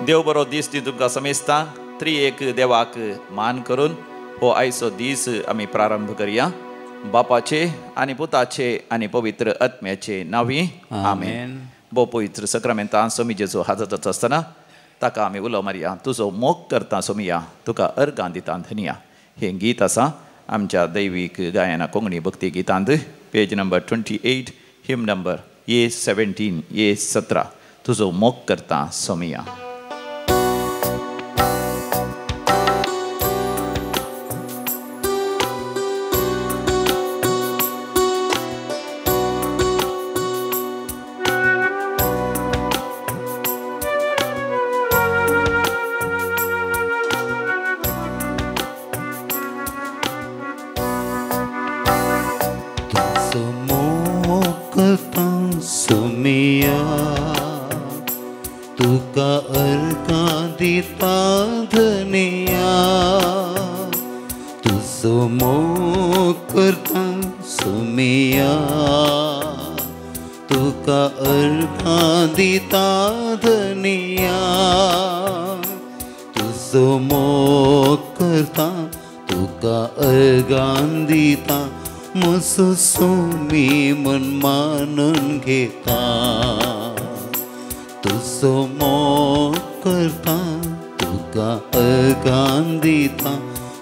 देव बरो दीस दी तुमकां समेस्ता त्रिएक देवाक मान करून हो आयचो दीस आमी प्रारंभ करुया. बापाचे आनी पुताचे आनी पवित्र आत्म्याचे नांवी आमेन. भोव पवित्र सक्रामेंतां सोमी जेजू हाजत आसतना ताका आमी उलो मारया. तुजो मोग करता सोमिया, तुका अर्गां दिता धनिया. हें गीत आसा आमच्या दैवीक गायना कोंकणी भक्ती गितांत पेज नंबर 28, हिम नंबर A17, A17. तुजो मोग करता सोमिया. तुका अर्गां दिता धनिया. तुजो मोग करता सोमिया, तुका अर्गां दिता धनिया. तुजो मोग करता, तुका अर्गां दिता. म्हजो सोमी मन मानून घेता. तुजो मोग करता, तुका अर्गां दिता.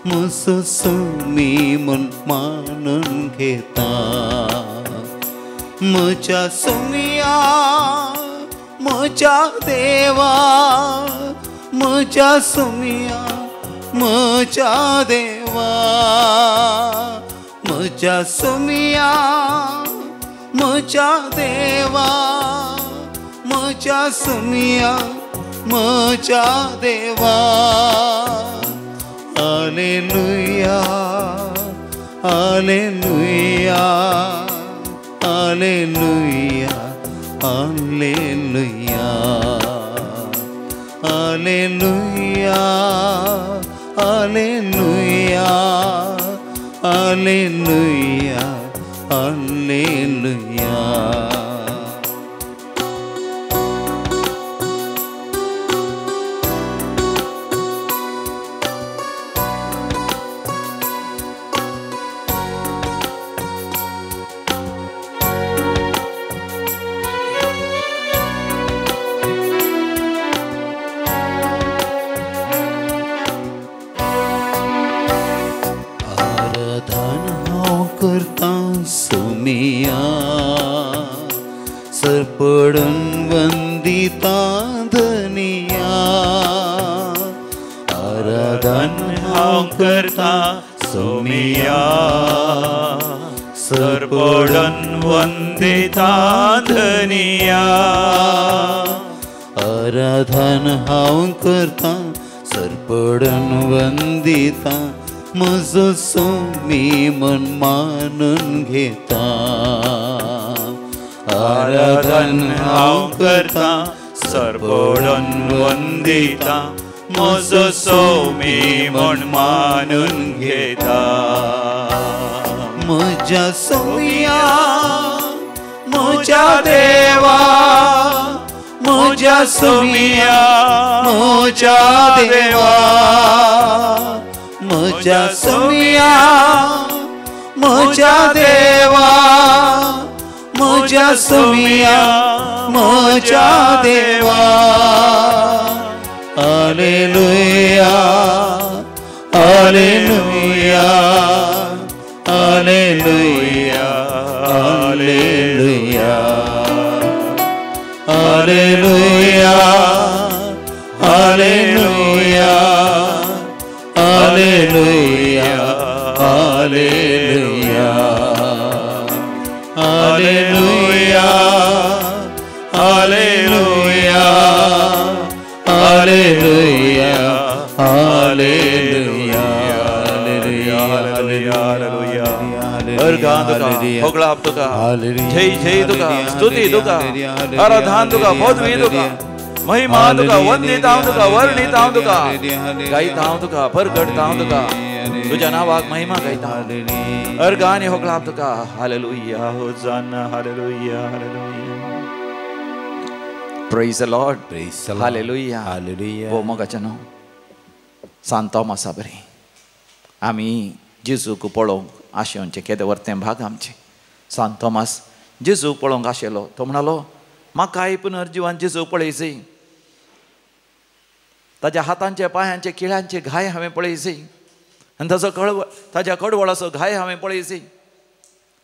म्हजो सोमी मन मानून घेता. म्हज्या सोमिया, म्हज्या देवा, म्हज्या सोमिया, म्हज्या देवा. म्हज्या सोमिया, म्हज्या देवा, म्हज्या सोमिया, म्हज्या देवा. Hallelujah, hallelujah, hallelujah, hallelujah, hallelujah, hallelujah, hallelujah, hallelujah. करता सोमिया, सरपडन वंदिता धनिया. आराधन हांव करता सोमिया, सरपडन वंदिता धनिया. आराधन हांव करता, सरपडन वंदिता. म्हजो सोमी मन मानून घेता. आराधन हांव करता, सरपडन वंदिता. म्हजो सोमी मन मानून घेता. म्हज्या सोमिया, म्हज्या देवा, म्हज्या सोमिया, म्हज्या देवा. म्हज्या सोमिया, म्हज्या देवा, म्हज्या सोमिया, म्हज्या देवा. Hallelujah, hallelujah, hallelujah, hallelujah, hallelujah, hallelujah, hallelujah, hallelujah, hallelujah, hallelujah, hallelujah, hallelujah, hallelujah. अर्गां तुका, होगळाप तुका, जय जय तुका, स्तुती तुका, आराधन तुका, पदवी तुका, महिमा तुका, वंदित हांव तुका, वर्णित हांव तुका, गायत हांव तुका, परगडत हांव तुका. तुझ्या नावाक महिमा गायता. अर्गां आनी होगळाप तुका. Hallelujah, hosanna, hallelujah, hallelujah. Praise the Lord. Praise the Lord. Hallelujah. Hallelujah. वो मोगाचनो San Thomas बरी आम्ही जेजूक पळोवंक आशेवंचे केदे वर्तें भाग आमचे. San Thomas जेजूक पळोवंक आशेलो. तो म्हणालो म्हाकाय पुनर्जीवन जेजूक पळयचें. ताच्या हातांचे पांयांचे किळ्यांचे घाय हांवें पळयचें आनी ताच्या कडवळाचो घाय हांवें पळयचें.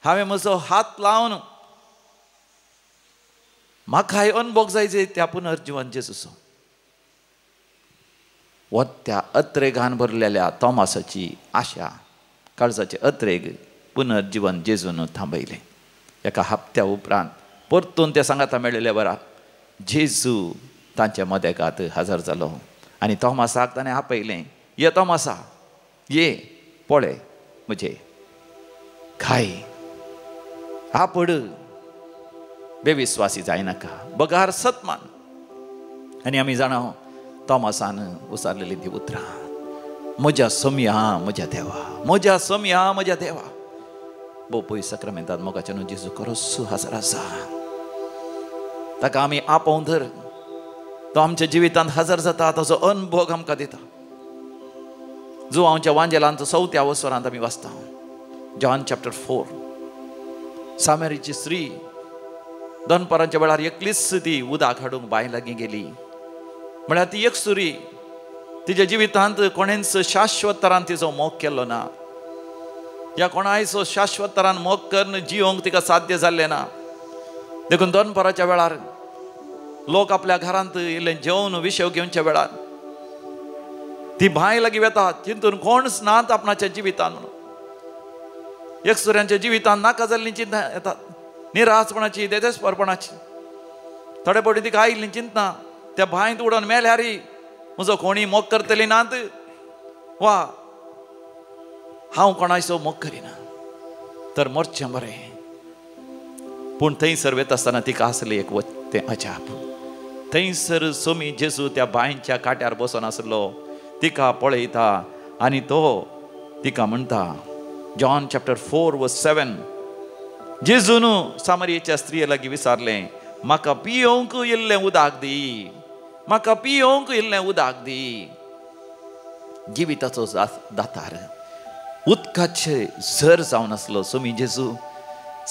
हांवें म्हजो हात लावन म्हाकाय अनुभव जायचे त्या पुनर्जीवन जेजूचो. व त्या अत्रेगान भरलेल्या तोमासाची आशा काळजाचे अत्रेग पुनर्जीवन जेजून थांबयले. एका हप्त्या उपरांत परतून ते सांगाता मेळिल्ले वरा जेजू तांच्या मदेकात हजर जालो आनी तोमासाक ताणें आपयलें. ये तोमासा ये पळय म्हजे घाय आपड बेविस्वासी जायनाका बगार सतमान. आनी आमी जाणां तोमासान उसारलेली ती उतरां म्हज्या सोम्या म्हज्या देवा म्हज्या सोम्या म्हज्या देवा. भोव पयस सक्रामेंतांत मोगाच्या न्हू जेजू खरोच हजर आसा. ताका आमी आपोवन धर. तो आमच्या जिवितांत हजर जाता ताचो अनुभव आमकां दिता. जो आमच्या वांजेलांत 4व्या वसरांत आमी वाचता. जॉन चॅप्टर 4 सामेरीची स्त्री दनपारांच्या वेळार एकलीच ती उदक हाडूंक बांय लागीं गेली. म्हळ्यार ती एक सुरी तिच्या जिवितांत कोणेंच शाश्वत तरान तिचो मोग केल्लो ना. ह्या कोणायचो शाश्वत तरान मोग करून जिवंक तिका साध्य जाल्लें ना. देखून दनपाराच्या वेळार लोक आपल्या घरांत इल्लें जेवण विशव घेवच्या वेळार ती बांय लागीं वता चिंतून कोणच नात आपणाच्या जिवितांत म्हणून. एक सुऱ्यांच्या जिवितांत नाका जाल्ली चिंता येतात. निराशपणाची देदेस्परपणाची. थोडे फावटी तिका आयिल्लीं चिंतना त्या बांयत उडोवन मेल्यार म्हजो कोणी मोग करतली नात वा हांव कोणाचो मोग करिना तर मरचें बरें. पूण थंयसर वता आसतना तिका आसली एक तें अजाप. थंयसर सोमी जेजू त्या बांयच्या काट्यार बसून आसलो. तिका पळयता आनी तो तिका म्हणटा जॉन चॅप्टर 4:7 जेजून सामरियेच्या स्त्रिये लागीं विचारलें म्हाका पियोंक इल्लें उदक दी म्हाका पियोंक इल्लें उदक दी. जिविताचो दातार उदकाचे झर जावन आसलो सोमी जेजू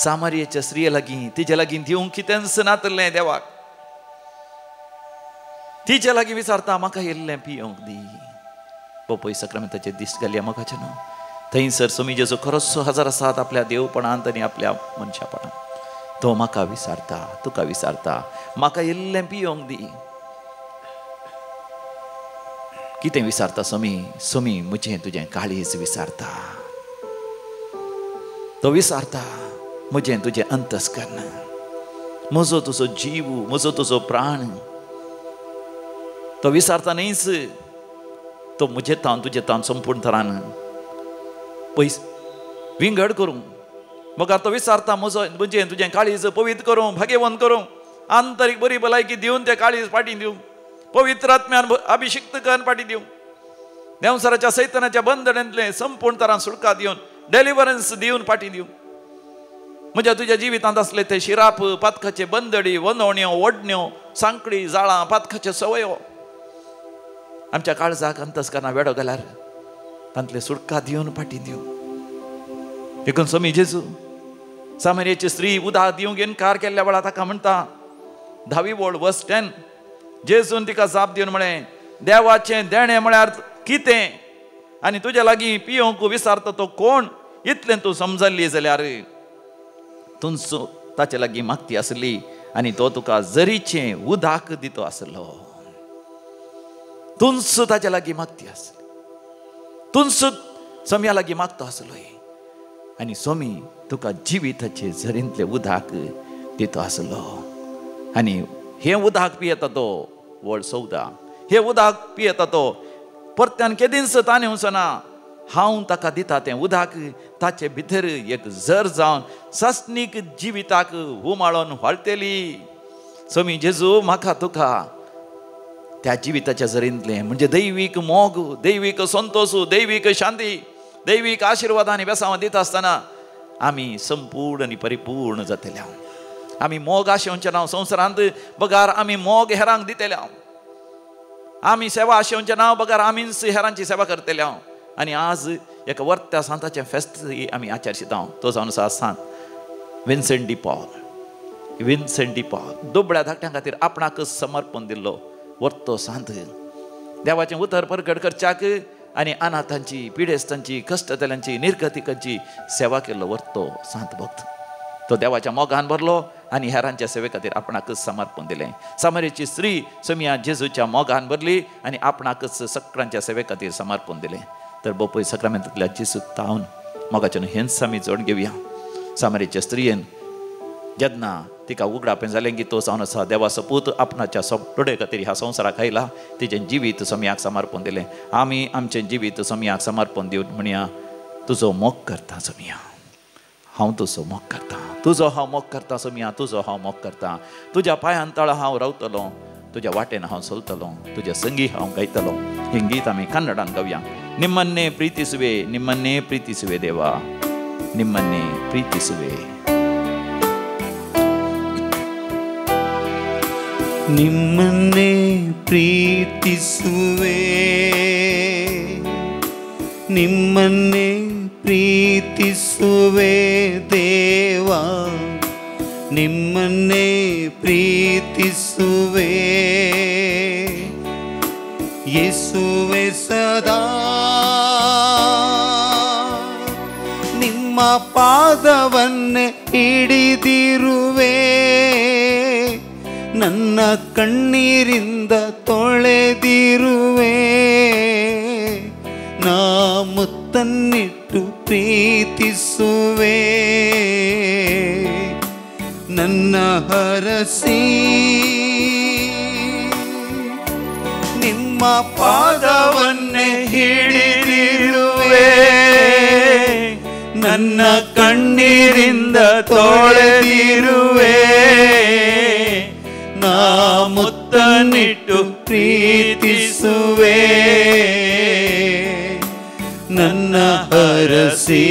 सामरियेच्या स्त्रिये लागीं तिचे लागीं दिवंक कितेंच नातलें देवाक. तिचे लागीं विचारता म्हाका इल्लें पियोंक दी. पपय सक्रामेंताचे दीस गेले मोगाचे न्हू. थंयसर सोमी जेजू खरोच हजर आसात आपल्या देवपणांत आनी आपल्या मनशापणांत. तो म्हाका विचारता तुका विचारता म्हाका इल्लें पियोंक दी. कितें विचारता सोमी? सोमी म्हजें तुजें काळीज विचारता. तो विचारता म्हजें तुजें अंतस्करण म्हजो तुजो जीव म्हजो तुजो प्राण. तो विचारता न्हयच तो म्हजें तावन तुजें तावन संपूर्ण तरान पयस विंगड करूं. म्हाका तो विचारता म्हजें तुजें काळीज पवित्र करूं भाग्यवंत करूं आंतरीक बरी भलायकी दिवन तें काळीज फाटीं दिवं. पवित्र आत्म्यान अभिषिक्त करून फाटीं दिवं. देंवसराच्या सैतानाच्या बंधनांतले संपूर्ण तरान सुटका दिवन डेलिव्हरन्स दिवन फाटीं दिवं. म्हज्या तुज्या जिवितांत असले ते शिराप पातकाचे बंदडी वंदवण्यो ओडण्यो सांकडी जाळां पातकाच्यो सवयो आमच्या काळजाक अंतस्करणां वेडो गेल्यार तांतले सुटका दिवन फाटीं दिवं. देखून सोमी जेजू सामरियेची स्त्री उदक दिवंक इन्कार केल्ल्या वेळार ताका म्हणटा 10:10 जेजून तिका जाप दिवन म्हळें देवाचें देणें म्हळ्यार कितें आनी तुज्या लागीं पियोंक विचारता तो कोण इतलें तूं समजल्ली जाल्यार तुंच ताचे लागीं मागती आसली आनी तो तुका झरीचें उदक दितो आसलो. तुंच ताच्या लागीं मागती आसली. तुंच सोम्या लागीं मागतो आसलो आनी सोमी तुका जिविताचे झरींतले उदक दितो आसलो. आनी हें उदक पियेता तो व्हड सौदा. हें उदक पियेता तो परत्यान केदींच ताणें वचना. हांव ताका दिता तें उदक ताचे भितर एक झर जावन सस्नीक जिविताक उमाळोन व्हाळटेली. सोमी जेजू म्हाका तुका त्या जिविताच्या झरींतले म्हणजे दैवीक मोग दैवीक संतोष दैवीक शांती दैवीक आशिर्वाद आनी बेसांव दिता आसतना आमी संपूर्ण आनी परिपूर्ण जातले आमी मोग आशेवचे ना संवसारांत बगार आमी मोग हेरांक दितेले हांव आमी सेवा आशेवचे ना बगार आमीच हेरांची सेवा करतले हांव आनी आज एका वर्त्या सांताचें फेस्त आमी आचरशीता तो जावन आसा सांत विन्सेंट डी पॉल दुबळ्या धाकट्यां खातीर आपणाकच समर्पण दिल्लो वर्तो सांत देवाचें उतर परगट करच्याक आनी अनाथांची पिडेस्तांची कश्टतल्यांची निर्गतिकांची सेवा केल्लो वर्तो सांत भक्त तो देवाच्या मोगान भरलो आनी हेरांच्या सेवे खातीर आपणाकच समर्पण दिलें सामरीची स्त्री सोमिया जेजूच्या मोगान भरली आनी आपणाकच सगळ्यांच्या सेवे खातीर समर्पण दिलें तर बोपय सक्रामेंतांतल्या जेजू तावन मोगाच्यान हेंच आमी जोड घेवया सामरीच्या स्त्रियेन जेन्ना तिका उगडापें जालें की तो जावन आसा देवा सपूत आपणाच्या सोपडे खातीर ह्या संवसाराक आयला तिचें जिवीत सोमियाक समर्पण दिलें आमी आमचें जिवीत सोमियाक समर्पण दिवन म्हणया तुजो मोग करता सोमिया हांव तुजो मोग करता तुजो हांव मोग करता सोमिया तुजो हांव मोग करता तुज्या पांयां तळा हांव रावतलों तुज्या वाटेन हांव चलतलों तुज्या संगी हांव गायतलों हें गीत आमी कन्नडान गावया निಮ್ಮನ್ನೇ ಪ್ರೀತಿಸುವೆ ದೇವಾ ನಿಮ್ಮನ್ನೇ ಪ್ರೀತಿಸುವೆ ನಿಮ್ಮನ್ನೇ ಪ್ರೀತಿಸುವೆ ನಿಮ್ಮನ್ನೇ ಪ್ರೀತಿಸುವೆ ದೇವಾ ನಿಮ್ಮನ್ನೇ ಪ್ರೀತಿಸುವೆ ಯೇಸುವೆ ಸದಾ ನಿಮ್ಮ ಪಾದವನ್ನೇ ಹಿಡಿದಿರುವೆ ನನ್ನ ಕಣ್ಣೀರಿಂದ ತೊಳೆದಿರುವೆ ನಾ ಮುತ್ತನ್ನಿಟ್ಟು ಪ್ರೀತಿಸುವೆ ನನ್ನ ಹರಸಿ ನಿಮ್ಮ ಪಾದವನ್ನೇ ಹಿಡಿದಿರುವೆ ನನ್ನ ಕಣ್ಣೀರಿಂದ ತೊಳೆದಿರುವೆ ನಾ ಮುತ್ತನ್ನಿಟ್ಟು ಪ್ರೀತಿಸುವೆ ನನ್ನ ಹರಸಿ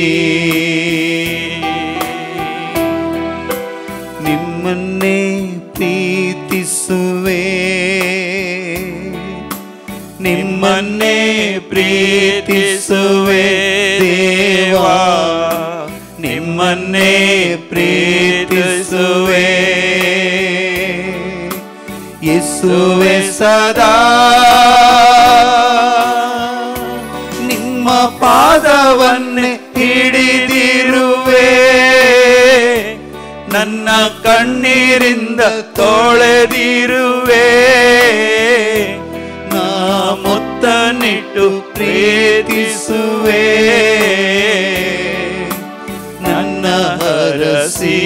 ನಿಮ್ಮನ್ನೇ ಪ್ರೀತಿಸುವೆ ನಿಮ್ಮನ್ನೇ ಪ್ರೀತಿಸುವೆ ದೇವಾ ನಿಮ್ಮನ್ನೇ ಪ್ರೀತಿಸುವೆ ಯೇಸುವೆ ಸದಾ ನಿಮ್ಮ ಪಾದವನ್ನೇ ಹಿಡಿದಿರುವೆ ನನ್ನ ಕಣ್ಣೀರಿಂದ ತೊಳೆದಿರುವೆ ನಾ ಮುತ್ತನ್ನಿಟ್ಟು ಪ್ರೀತಿಸುವೆ ನನ್ನ ಹರಸಿ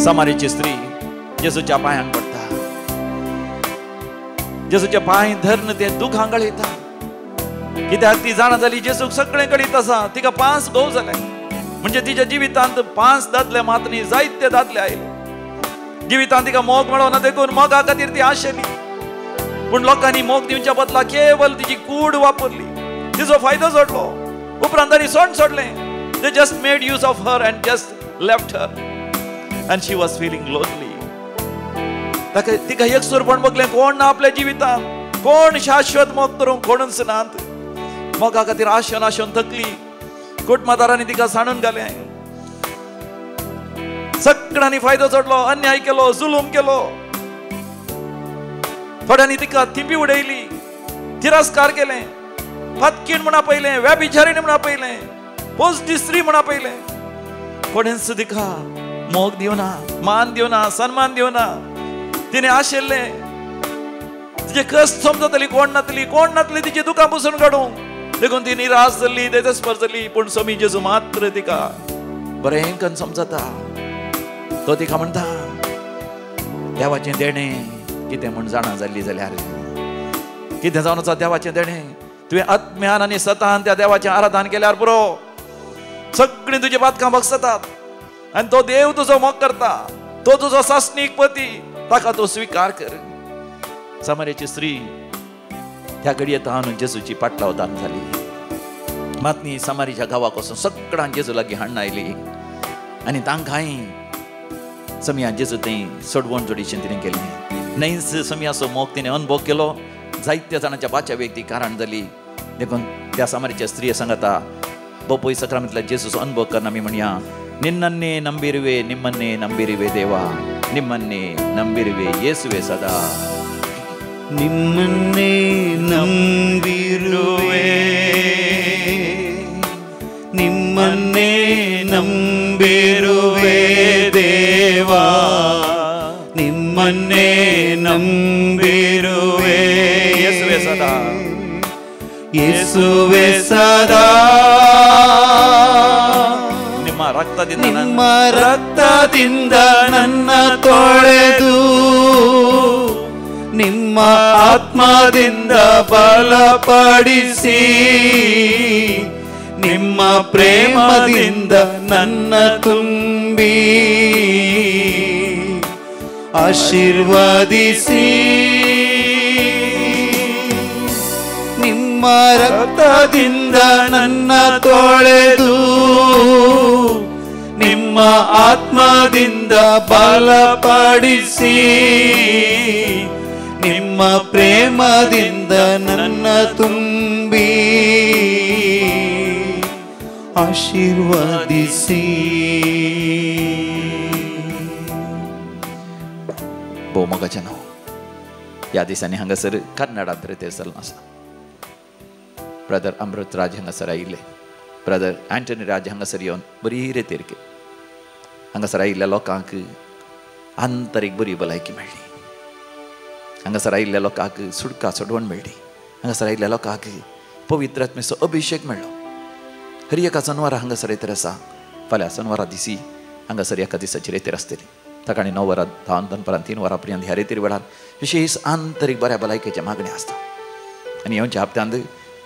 सामारीची स्त्री जेजूच्या पांयांक पडटा जेजूचे पांय धरून ते दूख हांगळयता कित्याक ती जाणा जाली जेजूक सगळें कळीत आसा तिका 5 घोव जाले म्हणजे तिच्या जिवितांत 5 दादले मात न्ही जायते दादले आयले जिवितांत तिका मोग मेळोना देखून मोगा खातीर ती आशेली पूण लोकांनी मोग दिवच्या बदला केवल तिची कूड वापरली तिचो फायदो सोडलो उपरांत तांणी सोडलें they just made use of her and just left her and she was feeling lonely तिका एकसुरपण बगलें कोण ना आपल्या जिवितांत कोण शाश्वत मोग करूंक कोणूच नात मोगा खातीर आशेन थकली कुटुंबादारांनी तिका साणून घालें सगळ्यांनी फायदो सोडलो अन्याय केलो जुलूम केलो थोड्यांनी तिका थिंपी उडयली तिरस्कार केलें फतकीण म्हणा पयलें व्यभिचारिणी म्हणा पयलें पोसदिस्त्री म्हणा पयलें कोणेंच तिका मोग दिवना मान दिवना सन्मान दिवना तिने आशिल्ले तिचे कस्ट समजतली कोण नातली तिची दुकां पुसून काडूंक देखून ती निराश जाल्ली देस्पर जाल्ली पूण स्वामी जेजू मात्र तिका बरें करून समजता तो तिका म्हणटा देवाचें देणें कितें म्हूण जाणा जाल्ली जाल्यार कितें जावन आसा देवाचें देणें तुवें आत्म्यान आनी सतान त्या देवाचें आराधन केल्यार पुरो सगळीं तुजी बातकां भगसतात आणि तो देव तुझो मोग करता तो तुझो सासनीक पती ताका तो स्वीकार कर सामरीची स्त्री त्या घडये तान जेजूची पाटलाव दान जाली मातनी समारीच्या गावापासून सगळ्यां जेजू लागीं हाडून आयली आनी तांकांय समिया जेजू थंय सोडवण जोडीचें तिणें केलें. न्हयच समियाचो मोग तिणें अनुभव केलो. जायत्या जाणांच्या बाच्या व्यक्ती कारण जाली. देखून त्या समारीच्या स्त्रिये सांगता बोपोई सक्रामेंतल्या जेजूचो अनुभव करना आमी म्हणया. ನಿನ್ನನ್ನೇ ನಂಬಿರುವೆ ನಿಮ್ಮನ್ನೇ ನಂಬಿರುವೆ ದೇವ ನಿಮ್ಮನ್ನೇ ನಂಬಿರುವೆ ಯೇಸುವೆ ಸದಾ. ನಿಮ್ಮನ್ನೇ ನಂಬಿರುವೆ ನಿಮ್ಮನ್ನೇ ನಂಬಿರುವೆ ದೇವ ನಿಮ್ಮನ್ನೇ ನಂಬಿರುವೆ ಯೇಸುವೆ ಸದಾ ಯೇಸುವೆ ಸದಾ. ನಿಮ್ಮ ರಕ್ತದಿಂದ ನನ್ನ ತೊಳೆದು ನಿಮ್ಮ ಆತ್ಮದಿಂದ ಬಲಪಡಿಸಿ ನಿಮ್ಮ ಪ್ರೇಮದಿಂದ ನನ್ನ ತುಂಬಿ ಆಶೀರ್ವದಿಸಿ. ನಿಮ್ಮ ರಕ್ತದಿಂದ ನನ್ನ ತೊಳೆದು ನಿಮ್ಮ ಆತ್ಮದಿಂದ ಬಲಪಡಿಸಿ ನಿಮ್ಮ ಪ್ರೇಮದಿಂದ ನನ್ನ ತುಂಬಿ ಆಶೀರ್ವದಿಸಿ. भोवमोगाच्या नांव ह्या दिसांनी हांगासर कर्नाटकांत रिहर्सल आसा. ब्रदर अमृत राज हांगासर आयिल्ले. ब्रदर एंटनी राज हांगासर येवन बरी रितीर केली. हांगासर आयिल्ल्या लोकांक आंतरीक बरी भलायकी मेळ्ळी. हांगासर आयिल्ल्या लोकांक सुडका सोडवण मेळ्ळी. हांगासर आयिल्ल्या लोकांक पवित्र आत्मेचो अभिशेक मेळ्ळो. हर एका शेनवारा हांगासर रितीर आसा. फाल्यां शेनवारा दिसी हांगासर एका दिसाची रितीर आसतली. सकाळी 9 वरां 10 दनपारां 3 वरां पर्यंत ह्या रितीर वेळार विशेष आंतरीक बऱ्या भलायकेच्या मागणी आसता. आनी येवच्या हप्त्यांत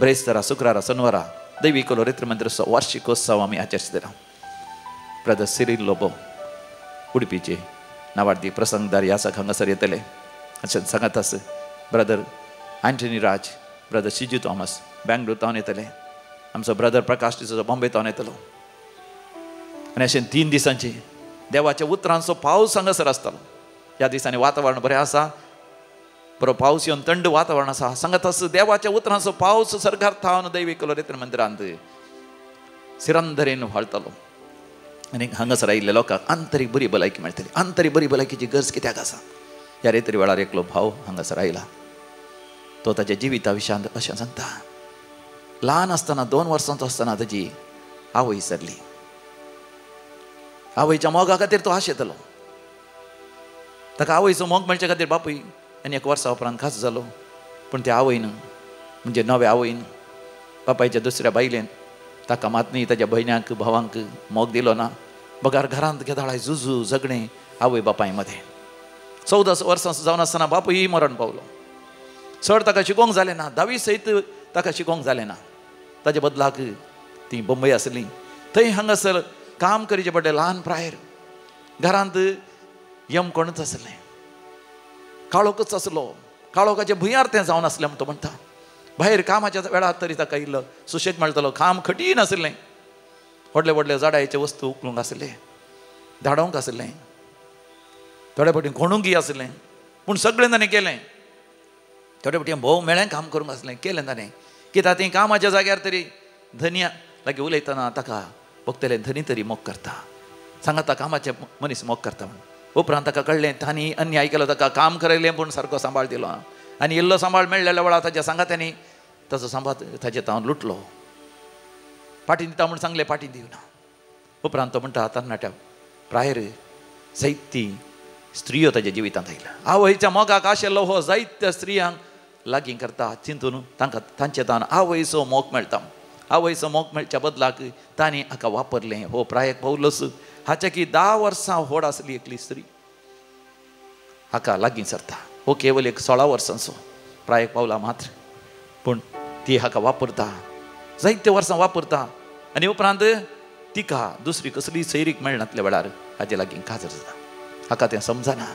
ब्रेस्तारा शुक्रारा शेनवारा दैवी कोलोरित्र मंदिराचो वार्षिकोत्सव आमी आचरितले. ब्रदर सिरील लोबो उडपीचे नावाडी प्रसंगदार ह्या सग हांगासर येतले अशें सांगत आस. ब्रदर एंटनी राज, ब्रदर शिजू थॉमस बेंगलोर तावन येतले. आमचो ब्रदर प्रकाश टिचो बॉम्बे तावन येतलो. आनी अशें 3 दिसांचे देवाच्या उतरांचो पावस हांगासर आसतलो. ह्या दिसांनी वातावरण बरें आसा. बरो पावस येवन थंड वातावरण आसा. सांगत आस देवाच्या उतरांचो पावस सरकार थावन दैवी कोलोरित्र मंदिरांत सिरंदरेन व्हाळटलो. आनी हांगासर आयिल्ल्या लोकांक आंतरीक बरी भलायकी मेळटली. आंतरीक बरी भलायकीची गरज कित्याक आसा? ह्या रितीर वेळार एकलो भाव हांगासर आयला. तो ताच्या जिविता विशयांत अशें सांगता. ल्हान आसतना 2 वर्सांचो आसतना ताजी आवय सरली. आवयच्या मोगा खातीर तो आशेतलो. ताका आवयचो मोग मेळचे खातीर बापूय आनी 1 वर्सा उपरांत खास जालो. पूण त्या आवयन म्हणजे नव्या आवयन बापायच्या दुसऱ्या बायलेन ताका मात न्ही ताच्या भयण्यांक भावांक मोग दिलो ना. बगार घरांत घेताळाय झुजू झगडें आवय बापाय मदें. 14 वर्सांचो जावन आसतना बापूय मरण पावलो. चड ताका शिकोवंक जालें ना. 10वी सयत ताका शिकोवंक जालें ना. ताचे बदलाक ती बंबय आसली. थंय हांगासर काम करचें पडलें. ल्हान प्रायर घरांत यम कोणूच आसलें. काळोखच आसलो. काळोखाचे भुंयार तें जावन आसलें म्हूण तो म्हणटा. भायर कामाच्या वेळार तरी ताका इल्लो सुशेग मेळटलो. काम कठीण आसलें. व्हडले व्हडले जाडायेचे वस्तू उखलूंक आसले. धाडोवंक आसलें. थोडे फावटी कोणूंकय आसलें. पूण सगळें ताणें केलें. थोडे फावटी भोव मेळ्ळें काम करूंक आसलें. केलें ताणें. कित्याक ती कामाच्या जाग्यार तरी धन्या लागीं उलयतना ताका भोगतले धनी तरी मोग करता. सांगता कामाचे मनीस मोग करता म्हूण. उपरांत ताका कळ्ळें तांणी अन्याय केलो. ताका काम करयलें पूण सारको सांबाळ दिलो ना. आनी इल्लो सांबाळ मेळ्ळेल्या वेळार ताच्या सांगात्यांनी ताचो सांबाळ ताचे तावन लुटलो. पाटी दिता म्हूण सांगलें, पाटी दिवना. उपरांत तो म्हणटा तरणाट्या प्रायर जायती स्त्रियो ताच्या जिवितांत आयल्या. आवयच्या मोगाक आशिल्लो हो जायत्या स्त्रियांक लागीं करता. चिंतून तांकां तांचे तावन आवयचो मोग मेळटा. आवयचो मोग मेळच्या बदलाक तांणी हाका वापरलें. हो प्रायक पौलस हाच्या की 10 वर्सां व्हड आसली एकली स्त्री हाका लागीं सरता. हो केवल एक 16 वर्सांचो प्रायक पावला मात्र. पूण ती हाका वापरता. जायत्या वर्सां वापरता. आनी उपरांत तिका दुसरी कसली सैरीक मेळनातल्या वेळार हाजे लागीं काजर जाता. हाका तें समजना.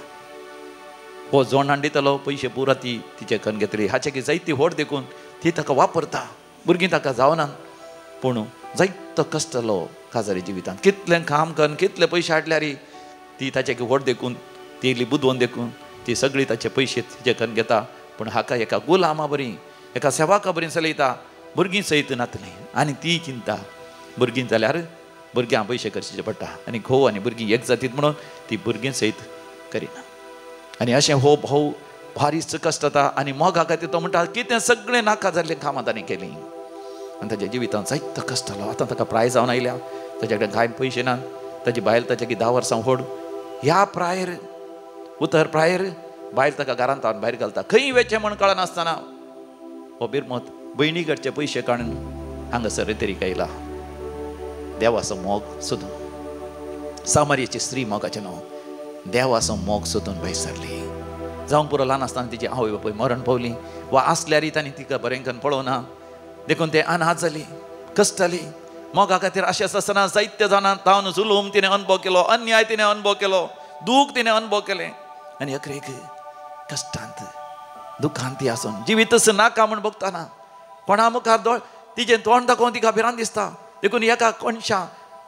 हो जोडान दितलो पयशे पुरा ती तिचे कन घेतली. हाचे की जायती व्हड देखून ती ताका वापरता. भुरगीं ताका जावनात. पूण जायतो कश्टलो काजारी जिवितांत कितलें काम करून कितले पयशे हाडल्या रे ती ताचे व्हड देखून ती इल्ली बुदवून देखून ती सगळी ताचे पयशे तिचे करून घेता पूण हाका एका गुलामा बरी एका सेवाका बरी चलयता भुरगीं सयत नातलीं आनी ती चिंता भुरगीं जाल्यार भुरग्यांक पयशे खर्चीचे पडटा आनी घोव आनी भुरगीं एक जातीत म्हणून ती भुरगीं सयत करिना आनी अशें हो भाव भारीच कश्ट जाता आनी मोगा खातीर तो म्हणटा कितें सगळें नाका जाल्लें कामां ताणें केलीं आनी ताच्या जिवितांत जायतो कश्ट जालो आतां ताका प्राय जावन आयल्या ताचे कडेन कांय पयशे नात ताची बायल ताचे 10 वर्सां व्हड ह्या प्रायर उतर प्रायर बायल ताका घरांत हाडून भायर घालता खंय वेचें म्हण कळनासतना हो बिरमत भयणी कडचे पयशे काडून हांगासर रितेरीक आयला देवाचो मोग सोदून सामरियेची स्त्री मोगाचें नांव देवाचो मोग सोदून भायर सरली जावंक पुरो ल्हान आसतना तिची आवय बापूय मरण पावली वा आसल्यारय तांणी तिका बरें करून पळोवना देखून ते अनाथ जाली कश्ट जाली मोगा खातीर अशें आसतना जायत्य जाणां तावन जुलूम तिणें अनुभव केलो अन्याय तिणें अनुभव केलो दूख तिणें अनुभव केलें आनी अकरेक कश्टांत दुखांत ती आसून जिवीतच नाका म्हूण बगतना कोणा मुखार तिजें तोंड दाखोवन तिका भिरांत दिसता देखून एका कोणशा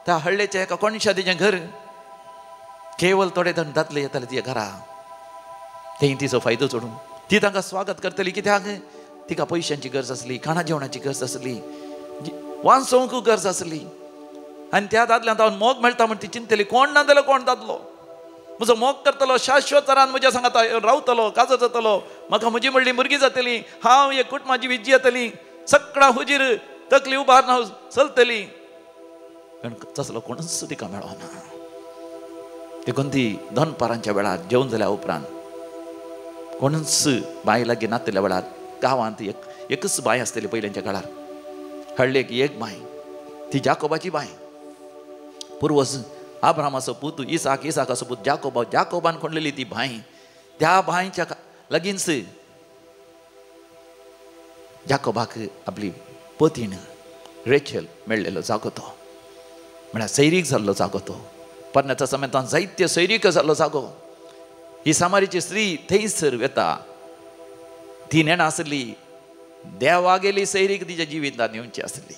त्या हळ्ळेच्या एका कोणशा तिचें घर केवल थोडे जाण दादले येताले तिच्या घरा तें तिचो फायदो सोडून ती तांकां स्वागत करतली कित्याक तिका पयशांची गरज आसली खाणा जेवणाची गरज आसली वांसोवंक गरज आसली आनी त्या दादल्यांक हांव मोग मेळटा म्हण ती चिंतली कोण ना जाल्यार कोण दादलो म्हजो मोग करतलो शाश्वत तरान म्हज्या सांगात रावतलो काजो जातलो म्हाका म्हजी व्हडली भुरगीं जातली हांव एक कुटुंबाची विजी येतली सगळ्या हुजीर तकली उबारून हांव चलतली पण तसलो कोणूच तिका मेळना देखून ती दनपारांच्या वेळार जेवण जाल्या उपरांत कोणूच बाय लागीं नासलेल्या वेळार गांवांत एकच बाय आसतली पयलींच्या काळार हळ्ळेक एक बाय ती जाकोबाची बाय पुर्वज अब्रामाचो पूत इसाकाचो पूत जाकोबान खोणलेली ती बाय त्या बायच्या लागींच जाकोबाक आपली पतीन रेचल मेळ्ळेलो जागो तो म्हळ्यार सैरीक जाल्लो जागो तो परण्याच्या समेतान जायत्य सैरीक जाल्लो जागो ही सामारीची स्त्री थंयसर वेता ती नेणा आसली देवा गेली सैरीक तिच्या जिवितांत येवची आसली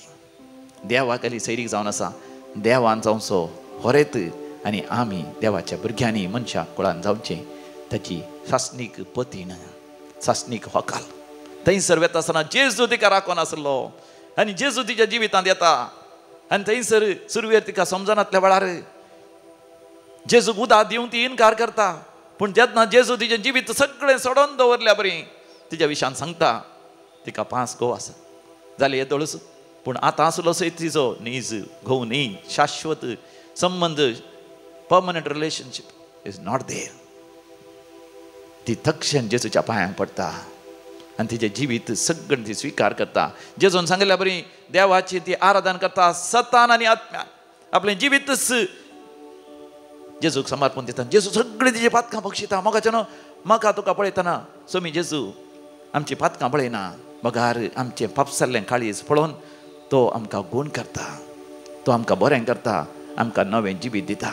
देवा गेली सैरीक जावन आसा देवान जावचो होरेत आनी आमी देवाच्या भुरग्यांनी मनशां कुळान जावचें ताची सासणीक पतीन सासणीक होकाल थंयसर वेता आसतना जेजू तिका राखोन आसलो आनी जेजू तिच्या जिवितांत येता आनी थंयसर सुरवेर तिका समजनातल्या वेळार जेजूक उदक दिवंक ती इन्कार करता पूण जेन्ना जेजू तिचें जिवीत सगळें सोडून दवरल्या बरी तिच्या विशयान सांगता तिका 5 घोव आसा जाले येदोळूच पूण आतां आसलो सय तिचो नीज घोव न्ही शाश्वत संबंध permanent relationship is not there ती तक्षण जेजूच्या पांयांक पडटा आनी तिचें जिवीत सगळें ती स्विकार करता जेजून सांगल्या बरी देवाची ती आराधना करता सतान आनी आत्म्यान आपलें जिवीतच जेजूक समर्पण दिता जेजू सगळीं तिची पातकां बक्षिता मोगाचें न्हू म्हाका तुका पळयतना स्वामी जेजू आमची पातकां पळयना बगार आमचें पापसारलें काळीज पळोवन तो आमकां गूण करता तो आमकां बरें करता आमकां नवें जिवीत दिता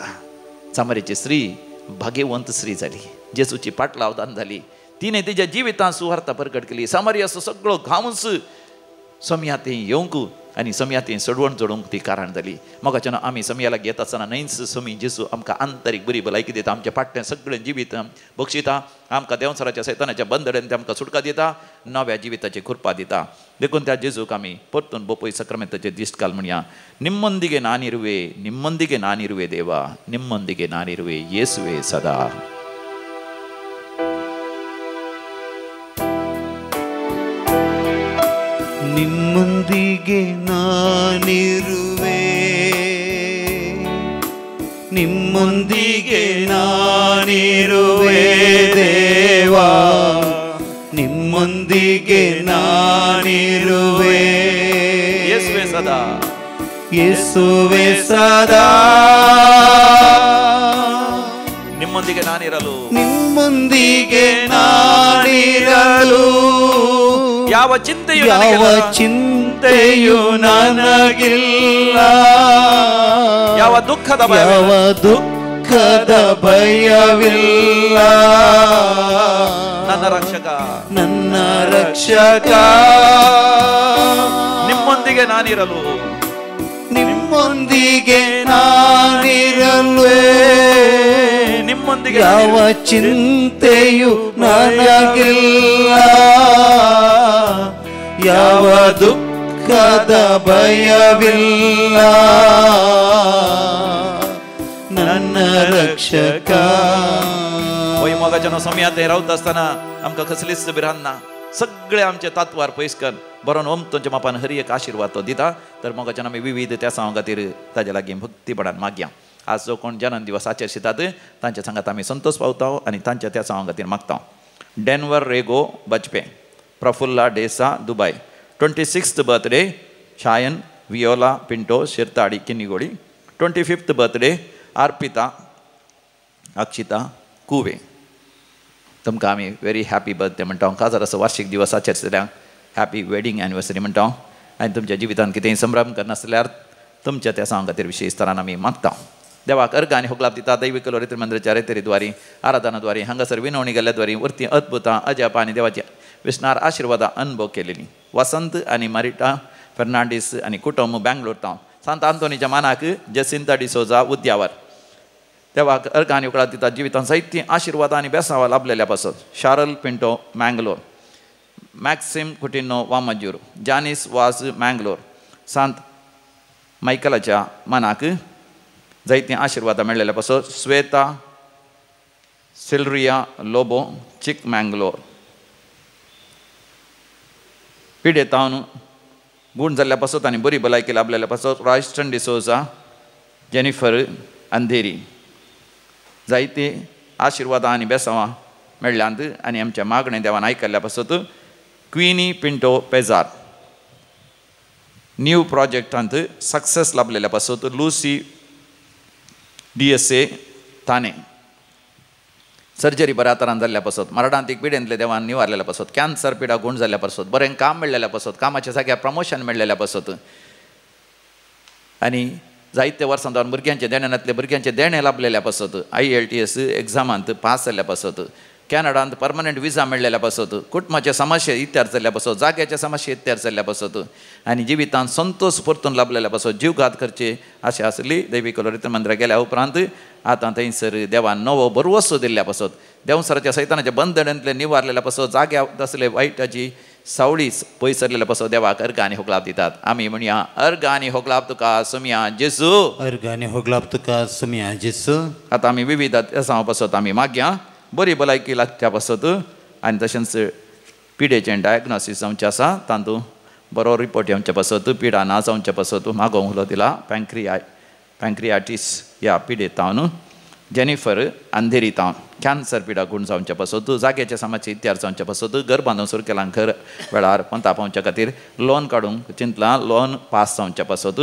सामरेची स्त्री भाग्यवंत स्त्री जाली जेजूची पाटलावदान जाली तिणें तिच्या जिवितांत सुवार्ता प्रकट केली सामरियाचो सगळो गांवच समयात येवंक आनी समयात सोडवण जोडूंक ती कारण जाली मोगाचें आमी समयाला घेत आसतना न्हयच समी जेजू आमकां आंतरीक बरी भलायकी दिता आमचें पाट्टें सगळें जिवीत बक्षिता आमकां देंवसराच्या सैतानाच्या बंदड्यान आमकां सुटका दिता नव्या जिविताची कृपा दिता देखून त्या जेजूक आमी परतून बोपय सक्रामेंताचे दिश्टकाल म्हणया निम्मंदिगे नानिरुवे निम्मंदिगे नानिरुवे देवा निम्मंदिगे नानिरुवे येसुवे सदा ನಿಮ್ಮೊಂದಿಗೆ ನಾನಿರುವೆ ನಿಮ್ಮೊಂದಿಗೆ ನಾನಿರುವೆ ದೇವಾ ನಿಮ್ಮೊಂದಿಗೆ ನಾನಿರುವೆ ಯೇಸುವೆ ಸದಾ ಯೇಸುವೆ ಸದಾ ನಿಮ್ಮೊಂದಿಗೆ ನಾನಿರಲು ನಿಮ್ಮೊಂದಿಗೆ ನಾನಿರಲು ಯಾವ ಚಿಂತೆಯು ನನಗಿಲ್ಲ ಯಾವ ದುಃಖದ ಭಯವಿಲ್ಲ ನನ್ನ ರಕ್ಷಕ ನಿಮ್ಮೊಂದಿಗೆ ನಾನಿರಲು ನಿಮ್ಮೊಂದಿಗೆ ನಾನಿರಲುವೆ ನಿಮ್ಮೊಂದಿಗೆ ಯಾವ ಚಿಂತೆಯು ನನಗಿಲ್ಲ ಯಾವ ದುಃಖದ ಭಯವಿಲ್ಲ ನನ್ನ रक्षक वय मोगाच्या समयात हे रावता असताना आमकां कसलीच बिरांना सगळे आमचे तात्वार पयस कर बरोवन ओम तुमच्या मापान हरी एक आशिर्वाद तो दिता तर मोगाच्यान आमी विविध त्या सांगा खातीर ताजे लागीं भक्तीपणान मागया आज जो कोण जन्म दिवस आचरतात तांच्या सांगात आमी संतोष पावता आनी तांच्या त्या सांगा खातीर मागता Denver Rego Bajpe Praphulla D'Sa Dubai 26th birthday Shayan Viola Pinto Shirthady Kinnigoli 25th birthday Arpita Akshita Kuwait तुमकां आमी वेरी हॅपी बर्थडे म्हणटा 1000 वार्षिक दिवस आचरतल्यांक हॅपी वेडिंग एनिवर्सरी म्हणटा आनी तुमच्या जिवितांत कितेंय संभ्रम करनासल्यार तुमच्या त्या सांगा खातीर विशेशतरान आमी मागता देवाक अर्घ आनी होगलाप दिता दैवीक लोरित्र मंदिराच्या रेतेरीद्वारी आराधनाद्वारी हांगासर विनवणी गेल्ल्याद्वारी वरती अद्भुतां अजाप आनी देवाची विस्नार आशिर्वादां अनुभव केलेली वसंत आनी मारिटा फर्नांडीस आनी कुटुंब बँगलोर तांव सांत आंतोनीच्या मानाक जसिंता डिसोजा उद्यावर देवाक अर्घ आनी होगलाप दिता जिवितांत साहित्य आशिर्वाद आनी बेसांवा लाभलेल्या पासत शारल पिंटो मँगलोर मॅक्सिम कुटिनो वामाजूर जानीस वाज मँगलोर सांत मायकलाच्या मानाक जायती आशिर्वादां मेळ्ळेल्या पासत श्वेता सिल्रिया लोबो चिक मँगलोर पिडेतावन गूण जाल्ल्या पासत आनी बरी भलायकी लाभलेल्या पासत रॉयस्टन डिसोजा जेनिफर अंधेरी जायती आशिर्वादां आनी बेसांवां मेळ्ळ्यांत आनी आमच्या मागणें देवान आयकल्ल्या पासत क्विनी पिंटो पेजार न्यू प्रोजेक्टांत सक्सेस लाभलेल्या पासत लुसी DSA ताणे सर्जरी बऱ्या तरान जाल्ल्या पासत मरणांतीक पिडेंतले देवान निवारलेल्या पासत कॅन्सर पिडा गूण जाल्ल्या पासत बरें काम मेळ्ळेल्या पासत कामाच्या जाग्यार प्रमोशन मेळ्ळेल्या पासत आनी जायत्या वर्सां जावन भुरग्यांचे देण्यातले भुरग्यांचे देणे लाभलेल्या पासत IELTS एग्जामांत पास जाल्ल्या पासत कॅनडांत परमनंट विजा मेळ्ळेल्या पासत कुटुंबाचे समस्या इत्यार जाल्ल्या पासत जाग्याचे समस्या इत्यार जाल्ल्या पासत आनी जिवितांत संतोष परतून लाभलेल्या पासत जीवघात करचे अशें आसली दैवीक लोरित्र मंदिराक गेल्या उपरांत आतां थंयसर देवान नवो बरवसो दिल्ल्या पासत देवसराच्या सैतानाच्या बंधनांतले निवारलेल्या पासत जाग्यार असले वायटाची सावळी पयसरलेल्या पासत देवाक अर्घ आनी होगलाप दितात आमी म्हणया अर्घ आनी होगलाप तुका सुमया जेसू अर्घ आनी होगलाप तुका सुमया जेसू आतां आमी विविध देसांवा पासत आमी मागया बरी भलायकी लागच्या पासत आनी तशेंच पिडेचें डायग्नोसीस जावचें आसा तातूंत बरो रिपोर्ट येवचे पासत पिडा ना जावचे पासत मागोवंक उलो दिला पँक्रियाटीस ह्या पिडेतावन जेनिफर अंधेरी तावन कॅन्सर पिडा गूण जावचे पासत जाग्याचे समस्या इत्यार जावचे पासत घर बांदून सुरू केलां घर वेळार पंता पावच्या खातीर लोन काडूंक चिंतलां लोन पास जावचे पासत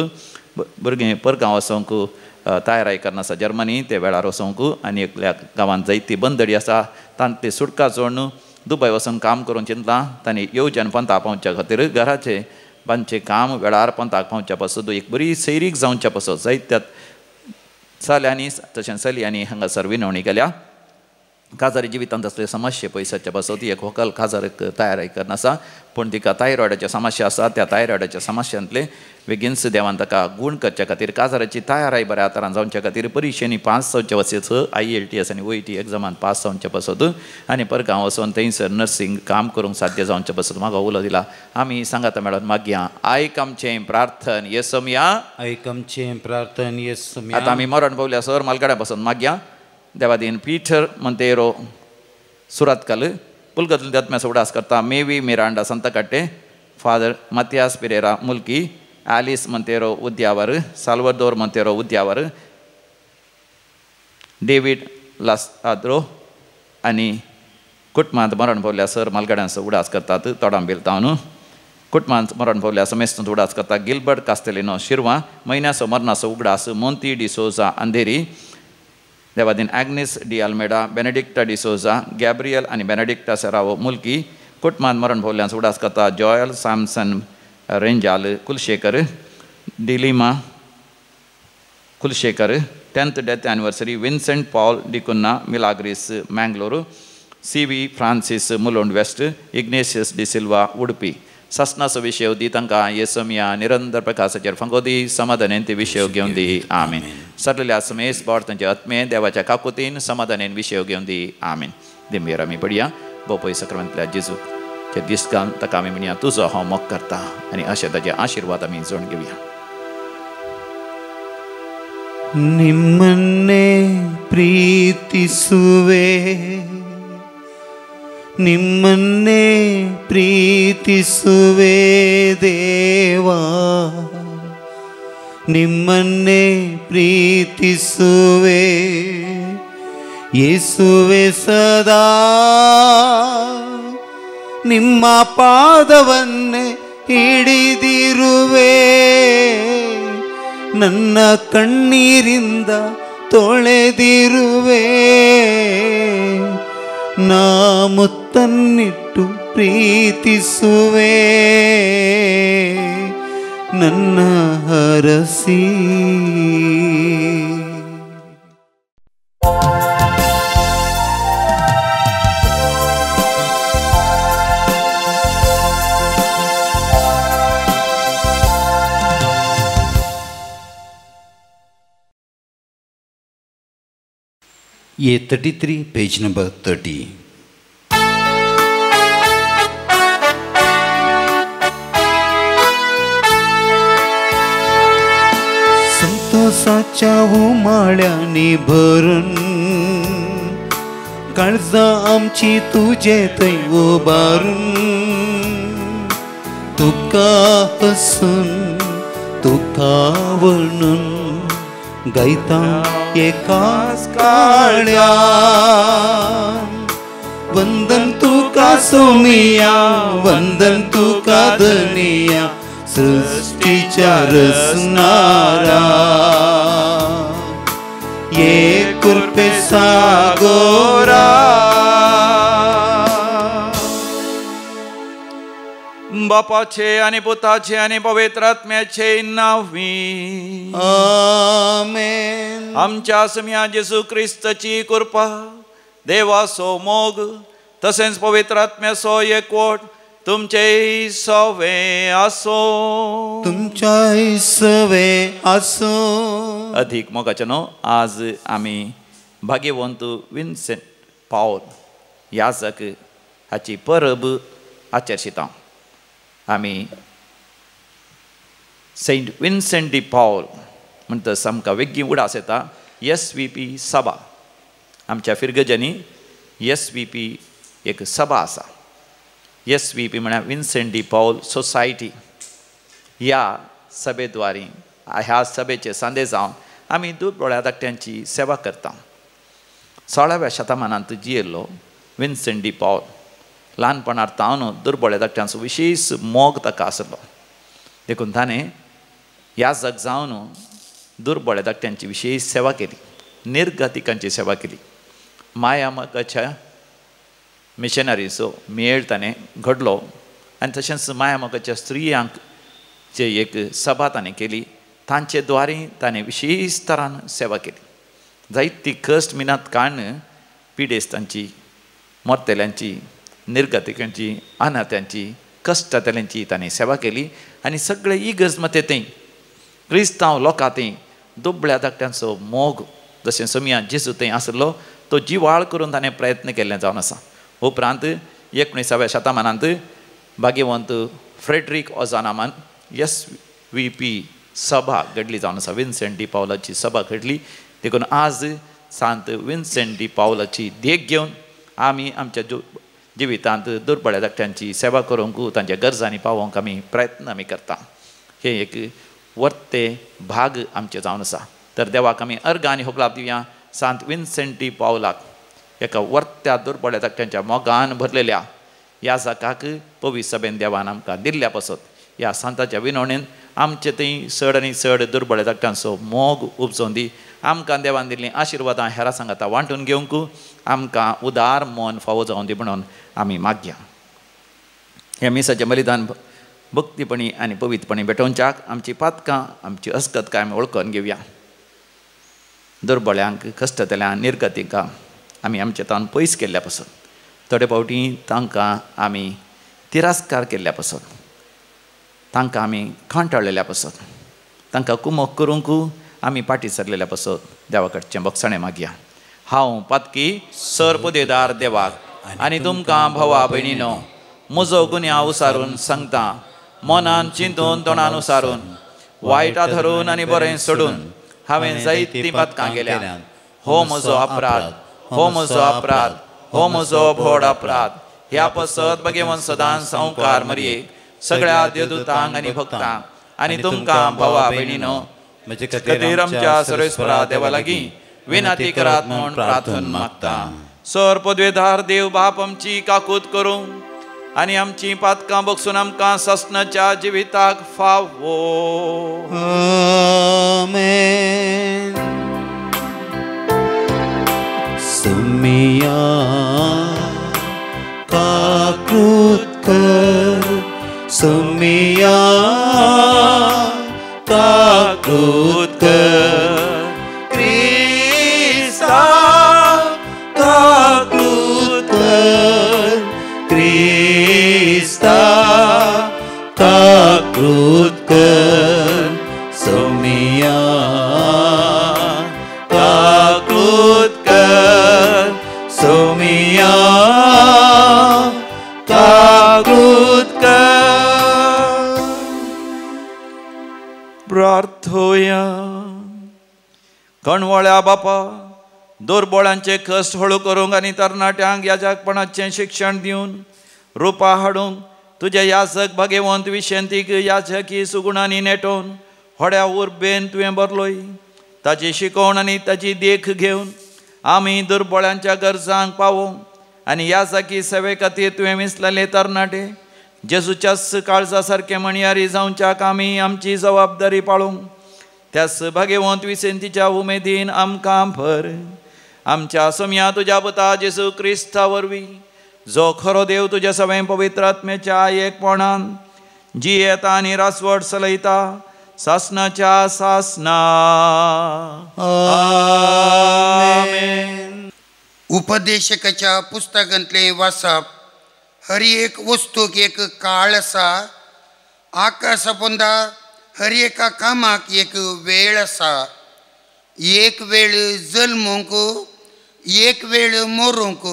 भुरगीं परगांव वचोंक तयाराय करनासा जर्मनी ते वेळार वचोंक आनी एकल्या गांवांत जायती बंदडी आसा तांतली सुटका जोडून दुबय वचून काम करून चिंतलां तांणी येवच्यान पंता पावच्या खातीर घराचे बांदचें काम वेळार पंताक पावच्या पासत एक बरी सैरीक जावच्या पासत जायत्या साल्यांनी तशेंच चलयांनी हांगासर विनवणी केल्या काजारी जिवितांत असले समस्या पयसाच्या पासत ती एक व्हंकल काजाराक तयाराय करनासा पूण तिका थायरॉयडाच्या समस्या आसा त्या थायरॉयडाच्या समस्यांतले बेगीनच देवान ताका गूण करच्या खातीर काजाराची तयाराय बऱ्या तरान जावच्या खातीर परिक्षेनी पास जावचे वचत IELTS आनी OET एग्जामांत पास जावचे पासत आनी परगांव वचून थंयसर नर्सींग काम करूंक साध्य जावचे पासत म्हाका उलो दिला आमी सांगाता मेळोन मागया आयक आमचें प्रार्थन येसुमया आयक आमचें प्रार्थन येसुमया आतां आमी मरण पावल्या सर मालगाड्या पासून मागया देवादीन पीटर मंतेरो सुरतकल पुलगतून आत्म्याचो उडास करता मेवी मिरांडा संतकट्टे फादर मतियास पिरेरा मुल्की ॲलिस मंतेरो उद्यावर साल्वदोर मंतेरो उद्यावर डेविड लास्आद्रो आनी कुटुंबांत मरण पावल्या सर मालगाड्यांचो उडास करतात तोडांबील तावन कुटुंबांत मरण पावल्या समेस्त उडास करता गिल्बर्ट कास्तेलिनो शिरवा म्हयन्याचो मरणाचो उगडास मोंती डिसोजा अंधेरी देवादीन ॲग्नेस डी आल्मेडा बेनेडिक्टा डिसोजा गॅब्रियल आनी बेनेडिक्टा सेरावो मुल्की कुटुंबांत मरण पावल्यांचो उडास करता Joel Samson Renjal Kulshekar D'Lima Kulshekar 10th death anniversary Vincent Paul D'Cunha Milagres Mangalore CV Francis Mulund west Ignatius D'Silva Udupi ससनाचो विशय दी तांकां येसमिया निरंतर प्रकाशाचेर फंगोदी समाधानेन ते विशय घेवन दी आमीन. सरलेल्या समेस बोड तांचे आत्मे देवाच्या काकुतीन समाधानेन विशय घेवन दी आमीन. दिमेर आमी पडया बोपय सक्रांतल्या जेजू ते दिसकान ताका आमी म्हणया तुजो हांव मोग करता आनी अशें ताचे आशिर्वाद आमी जोड घेवया. ನಿಮ್ಮನ್ನೇ ಪ್ರೀತಿಸುವೆ ನಿಮ್ಮನ್ನೇ ಪ್ರೀತಿಸುವೆ ದೇವಾ ನಿಮ್ಮನ್ನೇ ಪ್ರೀತಿಸುವೆ ಯೇಸುವೆ ಸದಾ ನಿಮ್ಮ ಪಾದವನ್ನೇ ಹಿಡಿದಿರುವೆ ನನ್ನ ಕಣ್ಣೀರಿಂದ ತೊಳೆದಿರುವೆ ನಾ ಮುತ್ತನ್ನಿಟ್ಟು ಪ್ರೀತಿಸುವೆ ನನ್ನ ಹರಸಿ. A33, page number 30. संतोषाच्या उमाळ्याने भरून काळजा आमची तुझे थंय उबारून तुका हसून तुका वळून गायता एकाच काळ्यान. वंदन तुका सोमिया वंदन तुका धनिया सृष्टीच्या रचणारा ये कृपे सागोरा. बापाचे आणि पुताचे आणि पवित्र आत्म्याचे नावी आमेन. आमच्या समिया जेजू ख्रिस्ताची कृपा देवाचो मोग तसेच पवित्र आत्म्याचो एकवट तुमचे सवे आसो तुमच्या सवे आसो. अधिक मोगाचे न्हू आज आमी भाग्यवंत विन्सेंट पावल याजक हाची परब आचरशिता. आमी सेंट विन्सेंट डी पावल म्हणटच आमकां वेगळी उडास येता. SVP सभा आमच्या फिरगजांनी SVP एक सभा आसा. SVP म्हळ्यार विन्सेंट डी पावल सोसायटी. ह्या सभेद्वारी ह्या सभेचे सांदे जावन आमी दुर्बळ्या धाकट्यांची सेवा करता. 16व्या शतमानांत जियेल्लो विन्सेंट डी पावल ल्हानपणांत तावन दुर्बळ्या धाकट्यांचो विशेश मोग ताका आसलो. देखून ताणें ह्या जग जावन दुर्बळ्या धाकट्यांची विशेष सेवा केली. निर्गतिकांची सेवा केली. मायामकाच्या मिशनरीचो मेळ ताणें घडलो आनी तशेंच मायामकाच्या स्त्रियांक जे एक सभा ताणें केली. तांचे द्वारे ताणें विशेष तरान सेवा केली. जायती कश्ट मिनात काण पिडेस्तांची मोरतेल्यांची निर्गतिकांची अनाथ्यांची कश्टातल्यांची ताणें सेवा केली. आनी सगळे इगर्ज मते थंय क्रिस्तांव लोकां थंय दुबळ्या धाकट्यांचो मोग जशें समिया जेजू थंय आसलो तो जिवाळ करून ताणें प्रयत्न केल्लें जावन आसा. उपरांत 19व्या शतमानांत भाग्यवंत फ्रेडरीक ओझानामान SVP सभा घडली जावन आसा. विन्सेंट डी पावलाची सभा घडली. देखून आज सांत विन्सेंट डी पावलाची देख घेवन आमी आमच्या जिवितांत दुर्बळ्या धाकट्यांची सेवा करूंक तांच्या गरजांनी पावोवंक आमी प्रयत्न आमी करता. हे एक वर्ते भाग आमचे जावन आसा. तर देवाक आमी अर्घ आनी होगलाप दिवया. सांत विन्सेंट डी पावलाक एका वर्त्या दुर्बळ्या धाकट्यांच्या मोगान भरलेल्या ह्या जाकाक पवित्र सभेन देवान आमकां दिल्ल्या पासत ह्या सांताच्या विनवणेन आमचे थंय चड आनी चड दुर्बळ्या धाकट्यांचो मोग उपजोवन दी. आमकां देवान दिल्लीं आशिर्वादां हेरां सांगाता वांटून घेवंक आमकां उदार मन फावो जावन दी म्हणून आमी मागया. हे मिसाचें बलिदान भक्तीपणी आनी पवित्रपणी भेटोवच्याक आमची पातकां आमची अस्कतकाय आमी वळखून घेवया. दुर्बळ्यांक कश्टतल्यांक निर्गतिकांक आमी आमचे तान पयस केल्ल्या पासून थोडे फावटी तांकां आमी तिरस्कार केल्ल्या पासून तांकां आमी कांटाळलेल्या पसत, तांकां कुमोक करूंक आमी फाटी सरलेल्या पसत देवा कडचें बक्षणें मागया. हांव पातकी सरपदेदार देवाक आनी तुमकां भवा भयणीनो म्हजो गुन्यांव उसारून सांगता, मनान चिंतून तोंडान उसारून वायटा धरून आनी बरें सोडून हांवें जायतीं पातकां केल्या. हो म्हजो अपराध, हो म्हजो अपराध, हो म्हजो व्हड अपराध. ह्या पसत भगेवन सदांच संवकार मरये सगळ्या देवदूतांक आनी भक्तांक आनी तुमकां भवा भयणीनो म्हजे खातीर आमच्या सर्वेस्परा देवा लागीं विनंती करात म्हूण प्रार्थना मागता. सर पदवेदार देव बाप आमची काकूत करूं आनी आमची पातकां बगसून आमकां ससनाच्या जिविताक फावो. आमेन. सुमिया काकूत कर, सुमिया काकूत कर, क्रिस्ता काकूत कर, क्रिस्ता काकूत कर, सुमिया काकूत कर, सुमिया काकूत कर. प्रार्थोया. कणवळ्या बापा, दुर्बळांचे कश्ट हळू करूंक आनी तरणाट्यांक याजकपणाचें शिक्षण दिवन रुपां हाडूंक तुजे याजक भगेवंत विशेंतीक याजकी सुगुणांनी नेटोवन व्हड्या उर्बेन तुवें भरलोय. ताची शिकवण आनी ताची देख घेवन आमी दुर्बळांच्या गरजांक पावोवंक आनी याजकी सेवे खातीर तुवें विसलेले तरणाटे जेजूच्या काळजा सारके म्हणयारी जावच्याक आमी आमची जबाबदारी पाळूंक त्यास भगेवंत विसेंतीच्या उमेदीन आमकां भर. आमच्या सोम्या तुज्या पुता जेजू क्रिस्ता वरवीं जो खरो देव तुज्या सगळें पवित्र आत्म्याच्या एकपणान जियेता आनी रासवट चलयता सासनाच्या सासना. आमेन. उपदेशकाच्या पुस्तकांतलें वाचप. हर एक वस्तूक एक काळ आसा. आकाशा पोंदा हर एका कामाक एक वेळ आसा. एक वेळ जल्मूंक, एक वेळ मरूंक,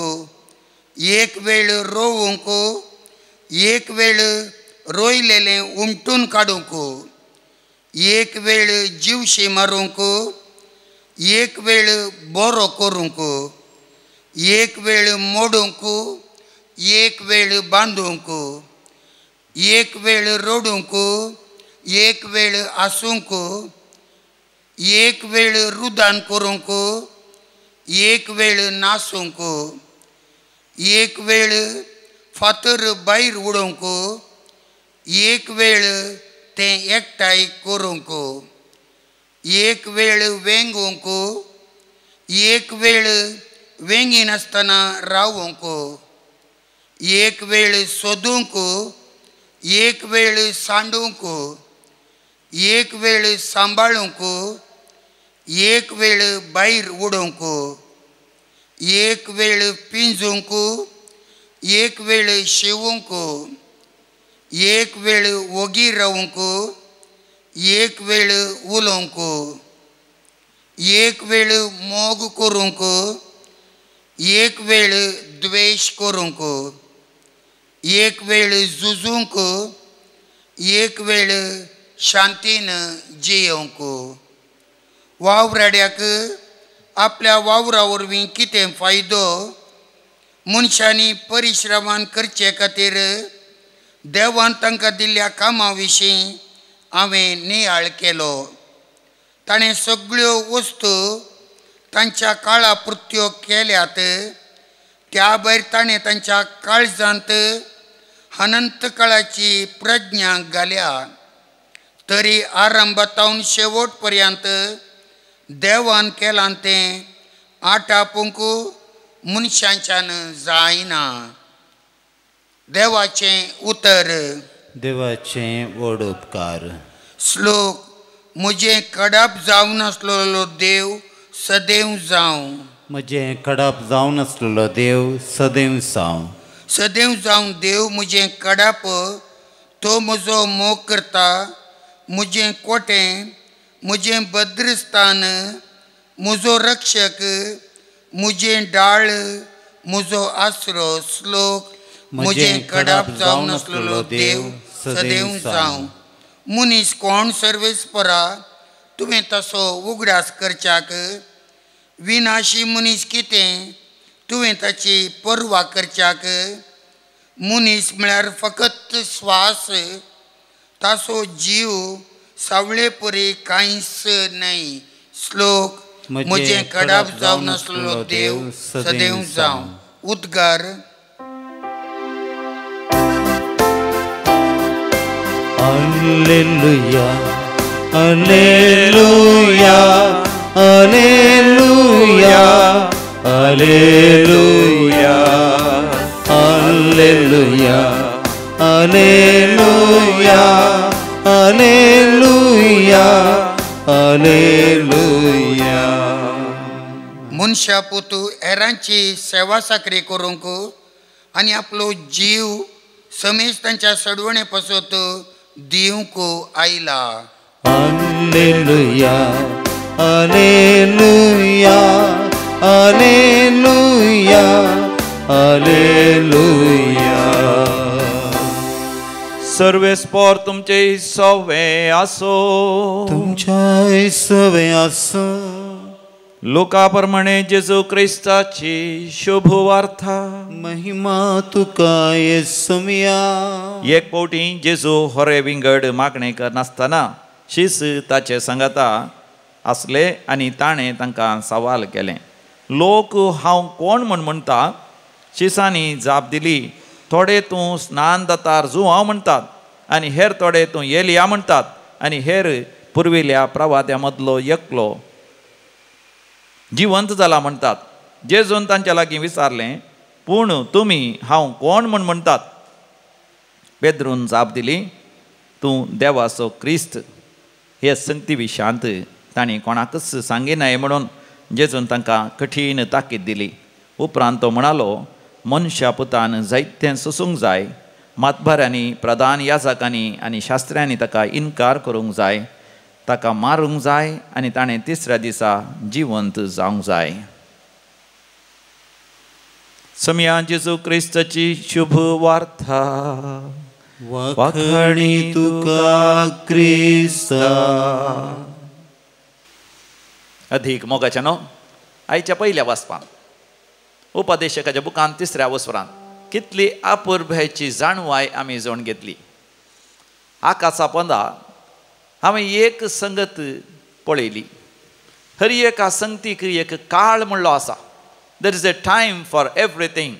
एक वेळ रोवूंक, एक वेळ रोयलेलें उमटून काडूंक, एक वेळ जीवशी मारूंक, एक वेळ बरो करूंक, एक वेळ मोडूंक, एक वेळ बांदूंक, एक वेळ रडूंक, एक वेळ आसूंक, एक वेळ रुदान करूंक, एक वेळ नासूंक, एक वेळ फातर भायर उडोवंक, एक वेळ तें एकठांय करूंक, एक वेळ वेंगूंक, एक वेळ वेंगी नासतना रावूंक, एक वेळ सोदूंक, एक वेळ सांडूंक, एक वेळ सांबाळूंक, एक वेळ भायर उडोवंक, एक वेळ पिंजूंक, एक वेळ शिवूंक, एक वेळ वोगी रावूंक, एक वेळ उलोवंक, एक वेळ मोग करूंक, एक वेळ द्वेश करूंक, एक वेळ झुजूंक, एक वेळ शांतीन जियोंक. वावराड्याक आपल्या वावरा वरवीं कितें फायदो? मनशांनी परिश्रमान करचे खातीर देवान तांकां दिल्ल्या कामा विशीं हांवें नियाळ केलो. ताणें सगळ्यो वस्तू तांच्या काळा पुरत्यो केल्यात. त्या भायर ताणें तांच्या काळजांत अनंत काळाची प्रज्ञा घाल्या. तरी आरंभातावन शेवट पर्यंत देवान केलां तें आटापूंक मनशांच्यान जायना. देवाचें उतर. देवाचें व्हड उपकार. श्लोक. म्हजें कडप जावं नासलेलो देव सदैव जावं. म्हजें कडप जावं नासलेलो देव सदैव जावं. सदैव जावं देव म्हजें कडप तो म्हजो मोग करता, म्हजें कोटें, म्हजें भद्रस्थान, म्हजो रक्षक, म्हजें डाळ, म्हजो आसरो. श्लोक. म्हजें कडाप जावन आसलेलो देव सदैव जावं. मनीस कोण सर्वेस्परा तुवें तसो उगडास करच्याक. विनाशी मनीस कितें तुवें ताची पर्वा करच्याक. मनीस म्हळ्यार फकत स्वास, ताचो जीव सावळे परी कांयच नाही. श्लोक. म्हजें कडाप जावन आसलेलो देव सदैव जावं. उद्गार. Alleluia, Alleluia, Alleluia, Alleluia, Alleluia, Alleluia, Alleluia, Alleluia. मनशा पोतू हेरांची सेवा साकरी करूंक आनी आपलो जीव समेज तांच्या सडवणे पासत दिवंक आयला. Alleluia, Alleluia, Alleluia, Alleluia. सर्वेस्पोर तुमचे सवे आसो. तुमच्या सवे आसो. लोकाप्रमाणे जेजू क्रिस्ताची शुभ वार्ता. महिमा तुका येसुमिया. एक पावटी जेजू होरे विंगड मागणे करनासतना शिस ताचे संगता असले आनी ताणें तांकां सवाल केलें. लोक हांव कोण म्हण म्हणटा? शिसांनी जाप दिली, थोडे तूं स्नान दातार जुवांव म्हणटात, आनी हेर थोडे तूं एलिया म्हणटात, आनी हेर पुर्विल्ल्या प्रवाद्या मदलो एकलो जिवंत जाला म्हणटात. जेजून तांच्या लागीं विचारलें, पूण तुमी हांव कोण म्हण म्हणटात? पेद्रून जाप दिली, तूं देवाचो क्रिस्त. हे संगती विशांत तांणी कोणाकच सांगिनाय म्हणून जेजून तांकां कठीण ताकीद दिली. उपरांत तो म्हणालो, मनशा पुतान जायतें सोसूंक जाय. मातबाऱ्यांनी, प्रधान याजकांनी आनी शास्त्र्यांनी ताका इन्कार करूंक जाय, ताका मारूंक जाय, आनी ताणें तिसऱ्या दिसा जिवंत जावंक जाय. समिया जेजू क्रिस्ताची शुभ वार्ता. वाखणी तुका क्रिस्ता. अधिक मोगाच्या न्हू. आयच्या पयल्या वाचपान उपदेशकाच्या बुकान तिसऱ्या वसरान कितली आपुरभ्याची जाणवाय आमी जावन घेतली. आकाशा पंदा हांवें एक संगत पळयली. हर एका संगतीक एक काळ म्हणलो आसा. There is a time for everything.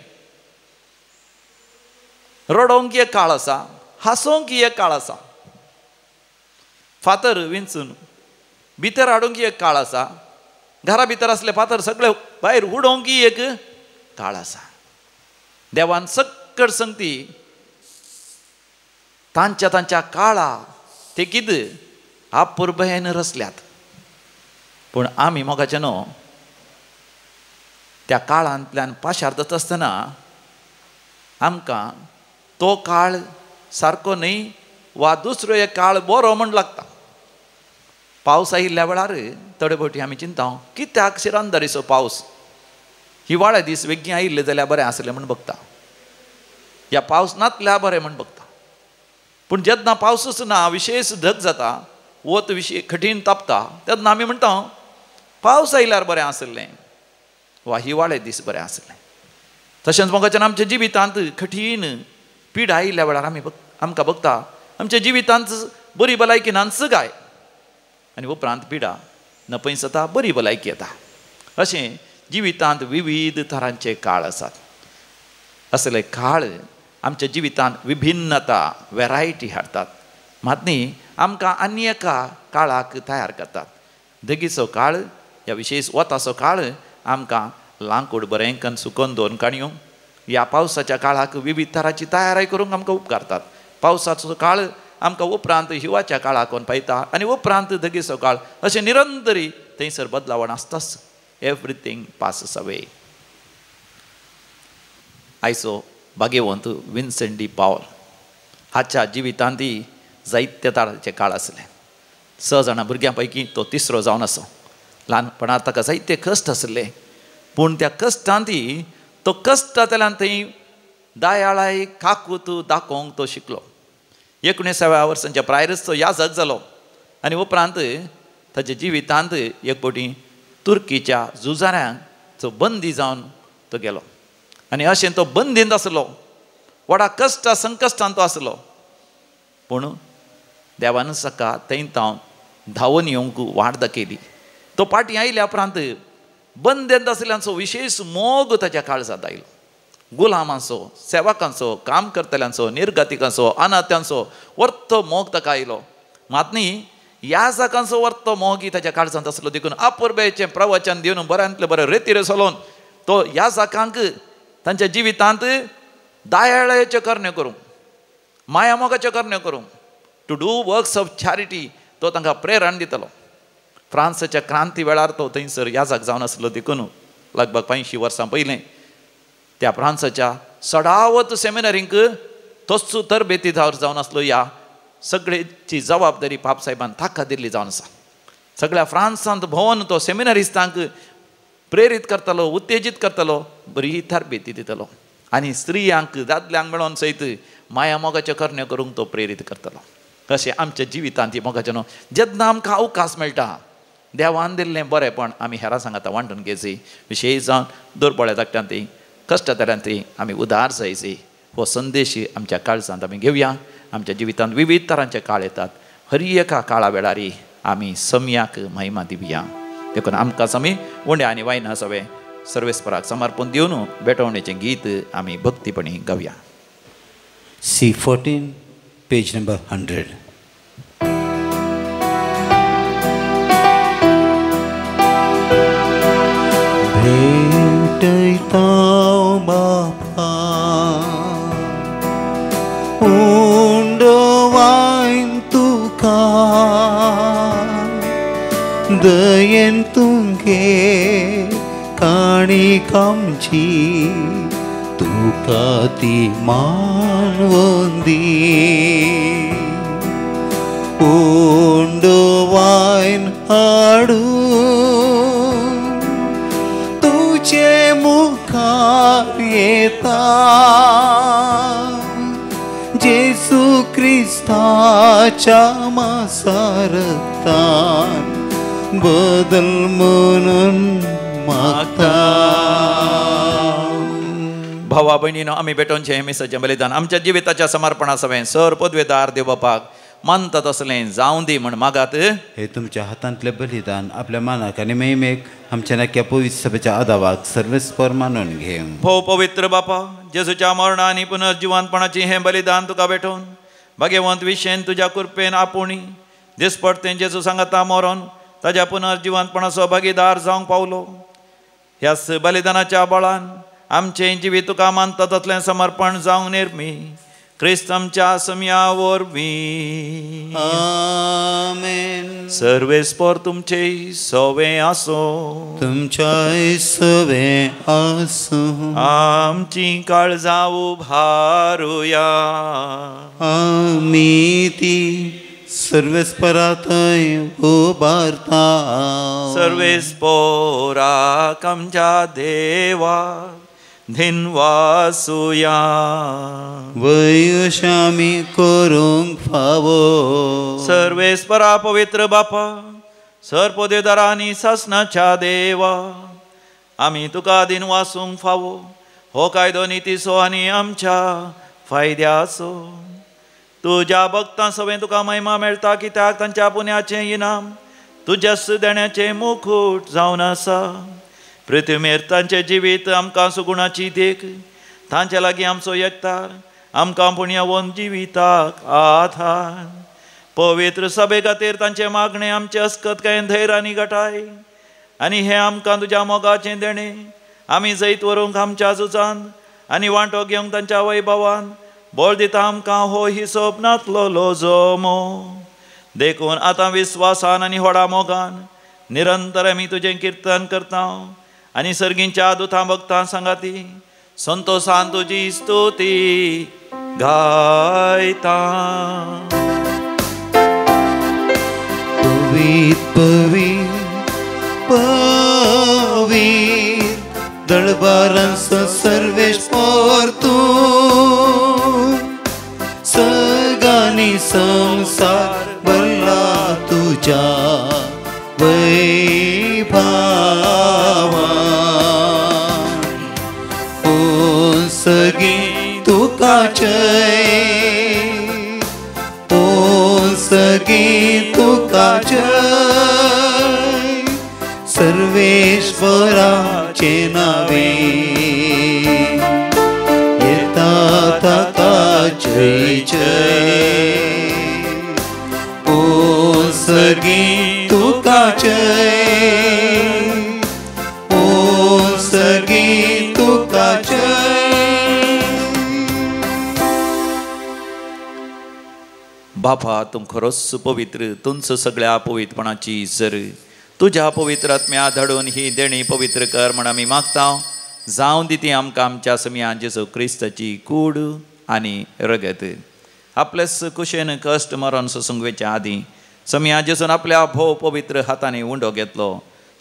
रडोंक एक काळ आसा, हांसोंक एक काळ आसा, फातर विंचून भितर हाडूंक एक काळ आसा, घरा भितर असले फातर सगळे भायर उडोवंक एक काळ आसा. देवान सक्कड संगती तांच्या तांच्या काळा ते कितें आपुरभयेन रचल्यात. पूण आमी मोगाचे न्हू त्या काळांतल्यान पाशार जाता आसतना आमकां तो काळ सारको न्हय वा दुसरो एक काळ बरो म्हण लागता. पावस आयिल्ल्या वेळार थोडे फावटी आमी चिंता कित्याक शिरांदरीचो पावस. हिवाळे दीस वेगळी आयिल्ले जाल्यार बरें आसलें म्हण बगता, या पावस नातल्यार बरें म्हण बगता. पूण जेन्ना पावसूच ना, विशेष ढग जाता, वत विशेष कठीण तापता, तेन्ना आमी म्हणटा पावस आयल्यार बरें आसलें वा हिवाळे दीस बरें आसलें. तशेंच मोगाच्यान आमच्या जिवितांत कठीण पीड आयिल्ल्या वेळार आमकां बगता आमच्या जिवितांत बरी भलायकी नाच गाय आनी उपरांत पिडा नपयस जाता, बरी भलायकी येता. अशें जिवितांत विविध तरांचे काळ आसात. असले काळ आमच्या जिवितांत विभिन्नता, वेरायटी हाडटात. मात न्ही आमकां आनी एका काळाक तयार करतात. देगीचो काळ, ह्या विशेष वताचो काळ आमकां लांकूड बरें करून सुकोवन दवरून काणयो ह्या पावसाच्या काळाक विविध तरांची तयारी करूंक आमकां उपकारतात. पावसाचो काळ आमकां उपरांत हिवाच्या काळाक व्हरून पळयता आनी उपरांत देगीचो काळ. अशें निरंतरी थंयसर बदलावण आसताच. Everything passes away. आयचो भाग्यवंत विन्सेंट डी पावल हाच्या जिवितांती जायत्य ताराचे काळ आसले. 6 जाणां भुरग्यां पैकी तो तिसरो जावन असो. ल्हानपणांत ताका जायते कश्ट आसले, पूण त्या कश्टांती तो कश्टांतल्यान थंय दयाळाय काकूत दाखोवंक तो शिकलो. 19व्या वर्सांच्या प्रायरच तो याजक जालो आनी उपरांत ताच्या जिवितांत एक फावटी तुर्कीच्या झुजाऱ्यांचो बंदी जावन तो गेलो आनी अशें तो बंदींत आसलो. व्हडा कश्ट संकश्टांत तो आसलो, पूण देवान सका थंय तावन धांवन येवंक वाट दाखयली. तो फाटीं आयल्या उपरांत बंदेंत आसल्यांचो विशेश मोग ताच्या काळजांत आयलो. गुलामांचो, सेवकांचो, काम करतल्यांचो, निर्गतिकांचो, अनाथ्यांचो वर्तो मोग ताका आयलो. मात न्ही याजकांचो वर्तो मोगी ताच्या काळजांत आसलो. देखून अपुर्बेचें प्रवचन दिवन बऱ्यांतले बरें रेतीर चलोवन तो याजकांक तांच्या जिवितांत दयाळेच्यो करण्यो करूंक, माया मोगाच्यो करण्यो करूंक, to do works of charity तो तांकां प्रेरण दितलो. फ्रांसच्या क्रांती वेळार तो थंयसर याजक जावन आसलो. देखून लगभग 50 वर्सां पयलें त्या फ्रांसाच्या सडावत सेमिनरींक तोच तरबेती जावन आसलो. ह्या सगळेची जबाबदारी पाप साहेबान ताका दिल्ली जावन आसा. सगळ्या फ्रांसांत भोंवन तो सेमिनरिस्टांक प्रेरीत करतलो, उत्तेजीत करतलो, बरी तरबेती दितलो आनी स्त्रियांक दादल्यांक मेळोन सयत माया मोगाच्यो करण्यो करूंक तो प्रेरीत करतलो. अशें आमच्या जिवितांत ही मोगाचें न्हू. जेन्ना आमकां अवकाश मेळटा देवान दिल्लें बरेंपण आमी हेरां सांगाता वांटून घेवची. विशेश जावन दुर्बळ्या धाकट्यांत कश्टांतल्यांत आमी उदार जायची. हो संदेश आमच्या काळजांत आमी घेवया. आमच्या जिवितांत विविध तरांचे काळ येतात. हर एका काळा वेळारी आमी समयाक महिमा दिवया. देखून आमकां समी उंड्या आनी वायनां सगळे सर्वेस्पराक समर्पण दिवन भेटवणेचें गीत आमी भक्तीपणी गावया. C14, page number 100. भेटयता बापा उंडवायन तुका दयेन तुमगे काणीक आमची तुका ती मानवंदी उंडवायन हाडू तुझे मुखार येता जेसू क्रिस्ताच्या मासारतान बदल म्हणून मागता. भावा भयणीनो आमी भेटोवनचें हें मिसाचें बलिदान आमच्या जिविताच्या समर्पणा सवें सर पदवेदार देव बापाक मानता तसलें जावं दी म्हण मागात. हे तुमच्या हातांतलें बलिदान आपल्या मानाक आनी मेहमेक आमच्या नक्या पवित्र सभेच्या आदावाक सर्वेस्पर मानून घेवं. भोव पवित्र बापा जेजूच्या मरणा आनी पुनर्जिवानपणाची हें बलिदान तुका भेटोवन भाग्यवंत विशेन तुज्या कृपेन आपुणी दिसपडतें जेजू सांगता मरोन ताज्या पुनर्जिवानपणाचो भागीदार जावंक पावलो. ह्याच बलिदानाच्या बळान आमचें जिवीत तुका मानता तसलें समर्पण जावंक निर्मी क्रिस्त आमच्या समया वरवीं. आमेन. सर्वेस्पर तुमचे सवें आसो. तुमच्या सवें आसूं. आमची काळजां उभारुया. आमी ती सर्वेस्परांतय उबारता. सर्वेस्पराक आमच्या देवा धिनवासुया. वयुश आमी करूंक फावो. सर्वेस्परा पवित्र बापा सरपदेदारा आनी सासणाच्या देवा आमी तुका दिन वासूंक फावो. हो कायदो नितीचो आनी आमच्या फायद्याचो. तुज्या भक्तां सवें तुका महिमा मेळटा कित्याक तांच्या पुण्याचें इनाम तुज्याच देण्याचें मुकुट जावन आसा. पृथ्वीमेर तांचें जिवीत आमकां सुगुणाची देख तांचे लागीं आमचो एकतार आमकां पुण्यवन जिविताक आधार. पवित्र सभे खातीर तांचे मागणें आमचे अस्कतकायेन धैर्य आनी घटाय आनी हें आमकां तुज्या मोगाचें देणें आमी जैत व्हरूंक आमच्या झुजांत आनी वांटो घेवंक तांच्या वैभवान बोळ दिता आमकां हो हिसोब नातलो लोजोमो. देखून आतां विस्वासान आनी व्हडा मोगान निरंतर आमी तुजें किर्तन करता आनी सर्गींच्या दुतां भक्तां सांगाती संतोशान तुजी स्तुती गायता. पवित पवित पवित दळबारांचा सर्वेश्वर तू सगळ्यांनी संसार भरला तुझ्या वैभवान. ओ सगळी तुका जय, ओ सगळी तुका जय, सर्वेश्वराचे नावे येता ताका जय जय. ओ सगळी तुका जय, ओ सगळी तुका जय. बापा तुम खरोच पवित्र, तुमच सगळ्या पवित्रपणाची जर तुझ्या पवित्र आत्म्या धाडून ही देणी पवित्र कर म्हण आमी मागता. जावं दिती आमकां आमच्या समियान जेजू क्रिस्ताची कूड आनी रगत. आपल्याच कुशेन कश्ट मरण सुसंगवेच्या आदीं समिया जेजून आपल्या भोव पवित्र हातांनी उंडो घेतलो.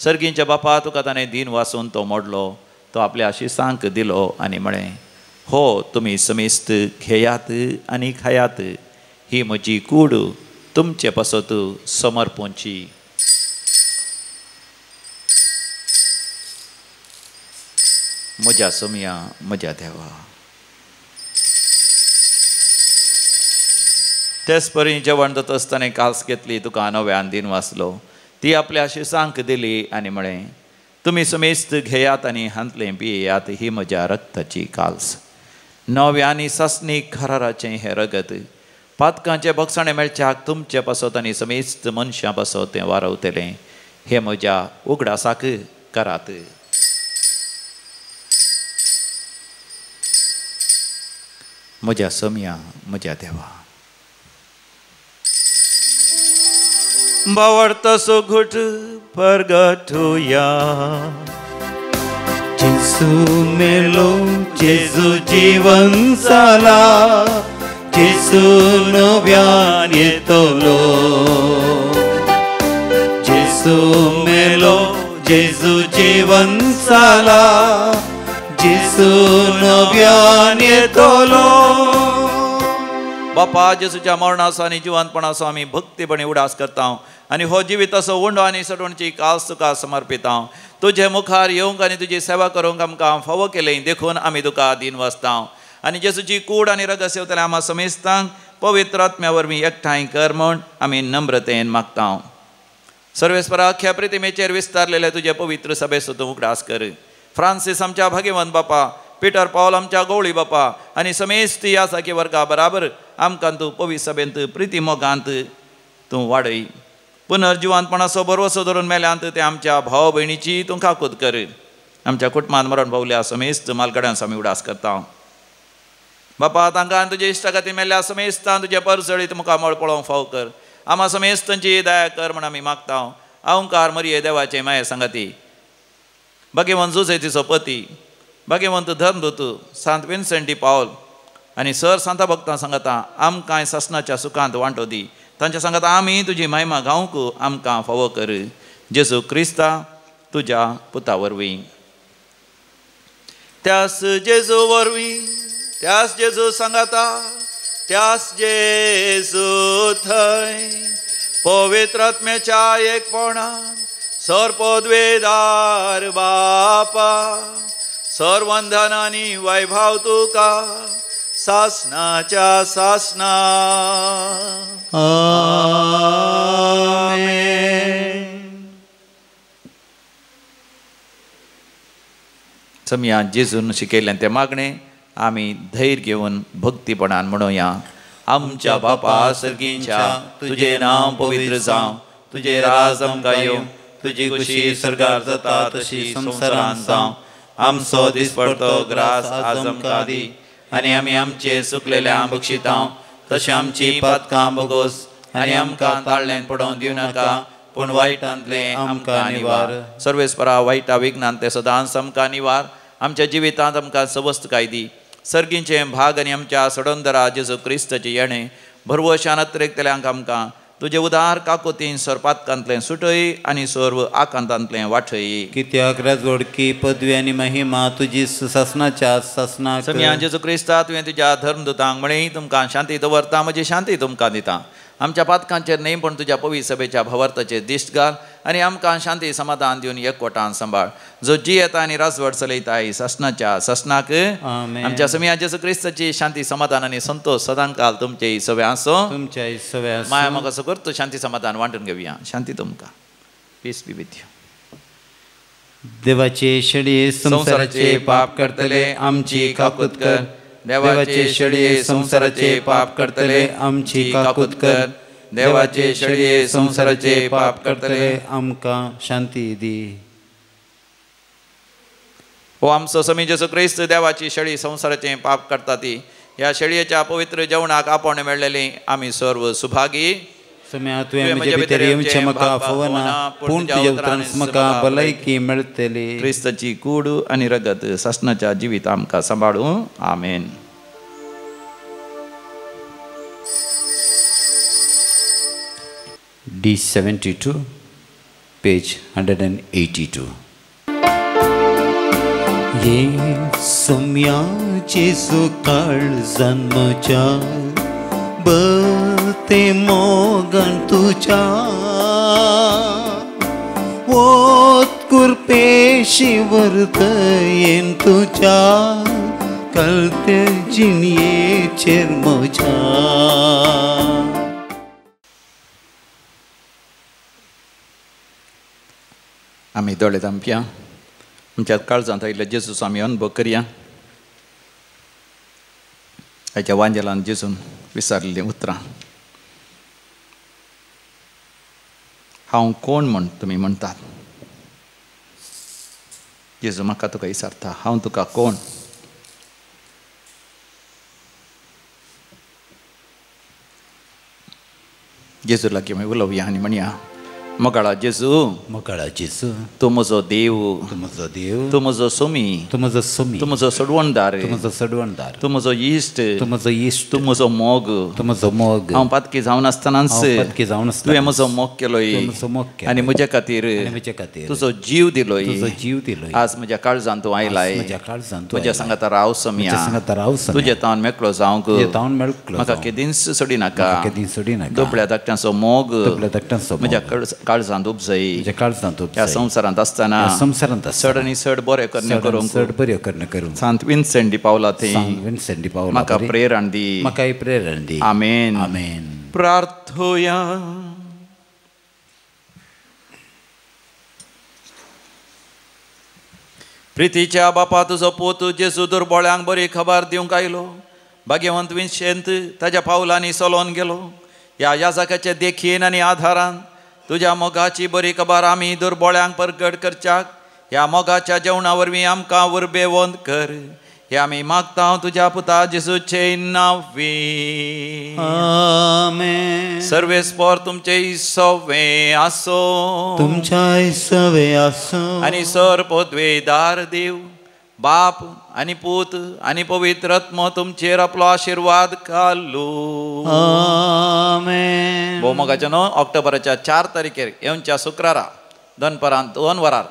सर्गींच्या बापा तुका ताणें दिन वाचून तो मोडलो, तो आपल्या शिसांक दिलो आनी म्हळें, हो तुमी समेस्त घेयात आनी खायात, ही म्हजी कूड तुमचे पासत समर्पोवची. म्हज्या समिया म्हज्या देवा. तेच परी जेवण जाता आसतना काल्स घेतली, तुका नव्यान दिन वाचलो, ती आपल्या शिसांक दिली आनी म्हळें, तुमी समेस्त घेयात आनी हांतलें पियेयात, ही म्हज्या रक्ताची काल्स. नव्यानी सासणीक खराराचें हें रगत पातकांचे भक्षणे मेळच्याक तुमचे पासत आनी समेस्त मनशां पासत तें वारवतलें, हे म्हज्या उगडासाक करात. म्हज्या समिया म्हज्या देवा. बावडतसो घुट परगटुया. जेजू मेलो, जेजू जीवन जाला, जेजू नव्यान येतलो. जेजू मेलो, जेजू जीवन जाला, जेजू नव्यान येतलो. बापा जेजूच्या मरणाचो आनी जिवंतपणाचो आमी भक्तीपणे उडास करता आनी हो जिवीत असो उंडो आनी सडवणची कास तुका समर्पिता. तुजे मुखार येवंक आनी तुजी सेवा करूंक आमकां फावो केलें देखून आमी तुका दिन वाचता. आनी जेजूची कूड आनी रगत सेवतले आम्हा समेस्तांक पवित्र आत्म्या वरवीं एकठांय कर म्हूण आमी नम्रतेन मागता. सर्वेस्परा अख्ख्या प्रतिमेचेर विस्तारलेले तुजे पवित्र सभेचो तूं उगडास कर. फ्रांसीस आमच्या भाग्यवंत बापा, पीटर पॉल आमच्या गवळी बापा आनी समेस्त ह्या सारकी वर्गा बराबर आमकां तूं पवित्र सभेंत प्रिती मोगांत तूं वाडय. पुनर्जिवांतपणाचो भरवसो धरून मेल्यांत ते आमच्या भाव भयणीची तूं खाकूद कर. आमच्या कुटुंबांत मरण पावल्या समेस्त मालगड्यांचो आमी उडास करता. बापा तांकां तुजे इश्टा खातीर मेल्ल्या समेस्तां तुजे परसळीत मुखामळ पळोवंक फाव कर. आम्हा समेस्तांची दया कर म्हण आमी मागता. अवंकार मरिये देवाचे माये सांगाती, भाग्यवंत जुझेतीचो पती, भाग्यवंत धर्मदूत सांत विन्सेंट डी पावल आनी सर सांता भक्तां सांगता आमकां ससनाच्या सुखांत वांटो दी. तांच्या सांगता आमी तुजी महिमा गावंक आमकां फावो कर. जेजू क्रिस्ता तुज्या पुता वरवीं. त्यास जेजू वरवीं, त्यास जेजू सांगता, त्यास जेजू थंय पवित्र आत्म्याच्या एकपणान सर्पद्वेदार बापा, सर्वंधन आनी वैभव तुका सासनाच्या सासना. आमेन. समिया जेजून शिकयलें तें मागणें आमी धैर्य घेवन भक्तीपणान म्हणुया. आमच्या बापा सर्गींच्या, तुझे नांव पवित्र जावं, तुझे राज आमकां येवं, तुजी खुशी स्वर्गार जाता तशी संवसारांत जावं. आमचो दिसपडतो ग्रास आज आमकां दी, आनी आमी आमचे चुकलेल्यांक बक्षिता तशें आमची पातकां बोगोस आनी आमकां ताळ्ळें पडोवंक दिवं नाका, पूण वायटांतलें आमकां निवार. सर्वेस्परा वायटा विघ्नांत ते सदांच आमकां निवार. आमच्या जिवितांत आमकां सवस्त काय दी. सर्गीचे भाग आनी आमच्या सडोंदरा जेजू क्रिस्ताचे येणे भरवशान अतिरेकतल्यांक आमकां तुजे उदार काकोतीन सरपातकांतलें सुटय आनी सर्व आकांतांतलें वाठय. कित्याक राजवडकी पदवी आनी महिमा तुजी ससनाच्या ससनाक समिया जेजू क्रिस्ता तुवें तुज्या धर्मदुतांक म्हळें तुमकां शांती दवरता म्हजी शांती तुमकां दिता. आमच्या पातकांचेर न्ही पण तुज्या पवित्र सभेच्या भवार्थाचेर दिश्ट घाल आनी आमकां शांती समाधान दिवन एकवटान सांबाळ. जो जी येता आनी राजवट चलयताय ससनाच्या ससनाक आमच्या समिया जेजू क्रिस्ताची शांती समाधान आनी संतोष सदां काल तुमचे सवे आसो. तुमच्या सव्या माया म्हाका असो करतो शांती समाधान वांटून घेवया. शांती तुमकां. Peace be with you. देवाचे शेळये संसाराचे पाप करतले आमची काकूत कर. देवाचे शेळये संसाराचे पाप करतले आमची काकूत कर. देवाचे शेळये संसाराचे पाप करतले आमकां शांती दी. हो आमचो समी जेजू क्रिस्त देवाची शेळी संसाराचे पाप करता ती ह्या शेळयेच्या पवित्र जेवणाक आपण मेळलेली आमी सर्व सुभागी. सम्या तुवें म्हजे भितर येवचें म्हाका फवना पूण तुज्या उतरान म्हाका भलायकी मेळटली. क्रिस्ताची कूड आनी रगत ससनाच्या जिवीत आमकां सांबाळूं. आमेन. D72 page 182. येसुम्याचे सुकाळ जन्मच्या बते मोगन तुझ्या ओत कुरपेशी वर्त येन तुझ्या कळते जिणयेचेर म्हज्या. आमी दोळे धांपया. आमच्या काळजांत आयिल्ले जेजूस आमी अनुभव करया. हाच्या वांजेलान जेजून विचारलेलीं उतरां. हांव कोण म्हण तुमी म्हणटात. जेजू म्हाका तुका विचारता हांव तुका कोण. जेजू लागीं आमी उलोवया आनी म्हणया मोगाळा जेजू मोगाळा जेजू तूं म्हजो देव. तूं म्हजो देव. तूं म्हजो सोमी. तूं म्हजो सोमी. तूं म्हजो सडवणदार. तूं म्हजो सडवणदार. तूं म्हजो इश्ट. तूं म्हजो इश्ट. तूं म्हजो मोग. तूं म्हजो मोग. हांव पातकी जावन आसतनाच पदकी जावन तुवें म्हजो मोग केलोय आनी म्हजे खातीर तुजो जीव दिलोय. तुजो जीव दिलोय. आज म्हज्या काळजांत तूं आयलाय. म्हज्या काळजांत म्हज्या सांगाता राव सोम्या. म्हज्या सांगाता राव सोम्या. तुजे तावन मेकळो जावंक तुजे तावन मेकळो म्हाका केदींच सोडी नाका. केदीं सोडी नाका. दोपळ्या धाकट्यांचो मोग दोपळ्या धाकट्यांचो म्हज्या काळजांत उपजय. म्हज्या काळजांत ह्या संवसारांत आसतना संवसारांत चड आनी चड बरें करणे करूंक चड बरें करणे करूंक सांत विन्सेंट डी पावला थंय विन्सेंट डी पावला म्हाका प्रेरण दी. म्हाकाय प्रेरण दी. आमेन. आमेन. प्रार्थोया. प्रितीच्या बापा तुजो पोत जेजू दुर्बळ्यांक बरी खबर दिवंक आयलो. भाग्यवंत विन्सेंत ताच्या पावलांनी चलोन गेलो. ह्या याजकाच्या देखीन आनी आधारान तुज्या मोगाची बरी खबर आमी दुर्बळ्यांक परगट करच्याक ह्या मोगाच्या जेवणा वरवीं आमकां वरबेवंत कर. हे आमी मागता तुज्या पुता जेजूचे नांवी. आमेन. सर्वेस्पर तुमचे सवे आसो. तुमच्या सवे आसो. आनी सर पदवेदार देव बाप आनी पूत आनी पवित्र आत्मो तुमचेर आपलो आशिर्वाद घालूं. आमेन. भोवमोगाच्या न्हू ऑक्टोबराच्या 4 तारखेर येवच्या शुक्रारा दनपरांत 2 वरार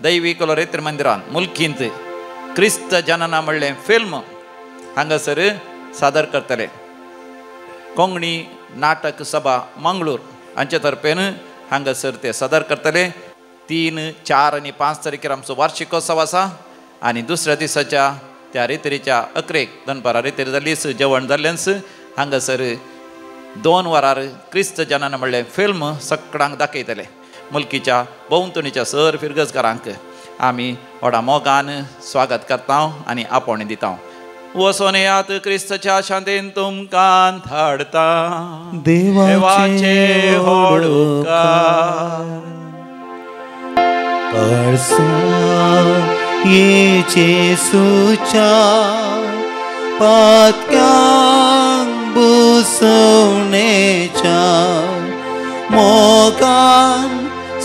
दैवी कलोरेत्र मंदिरांत मुल्कींत क्रिस्त जनना म्हणलें फिल्म हांगासर सादर करतले. कोंकणी नाटक सभा मंगळूर हांचे तर्फेन हांगासर ते सादर करतले. 3, 4 आनी 5 तारखेर आमचो वार्षिकोत्सव आसा आनी दुसऱ्या दिसाच्या त्या रितरेच्या 11 दनपारा रितर जालीच जेवण जाल्लेंच हांगासर 2 वरार क्रिस्त जनना म्हणलें फिल्म सगळ्यांक दाखयतले. मुल्कीच्या भोंवतणीच्या सर फिरगजकारांक आमी व्हडा मोगान स्वागत करता आनी आपोवणें दिता. वचोन येयात क्रिस्ताच्या शांतीन तुमकां धाडटा. देवाचे व्हड उपकार. येशूच्या पातक्यांक बुसवणेच्या मोगान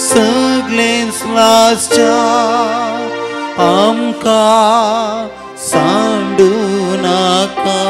सगळें स्लासच्या आमकां सांडून ताका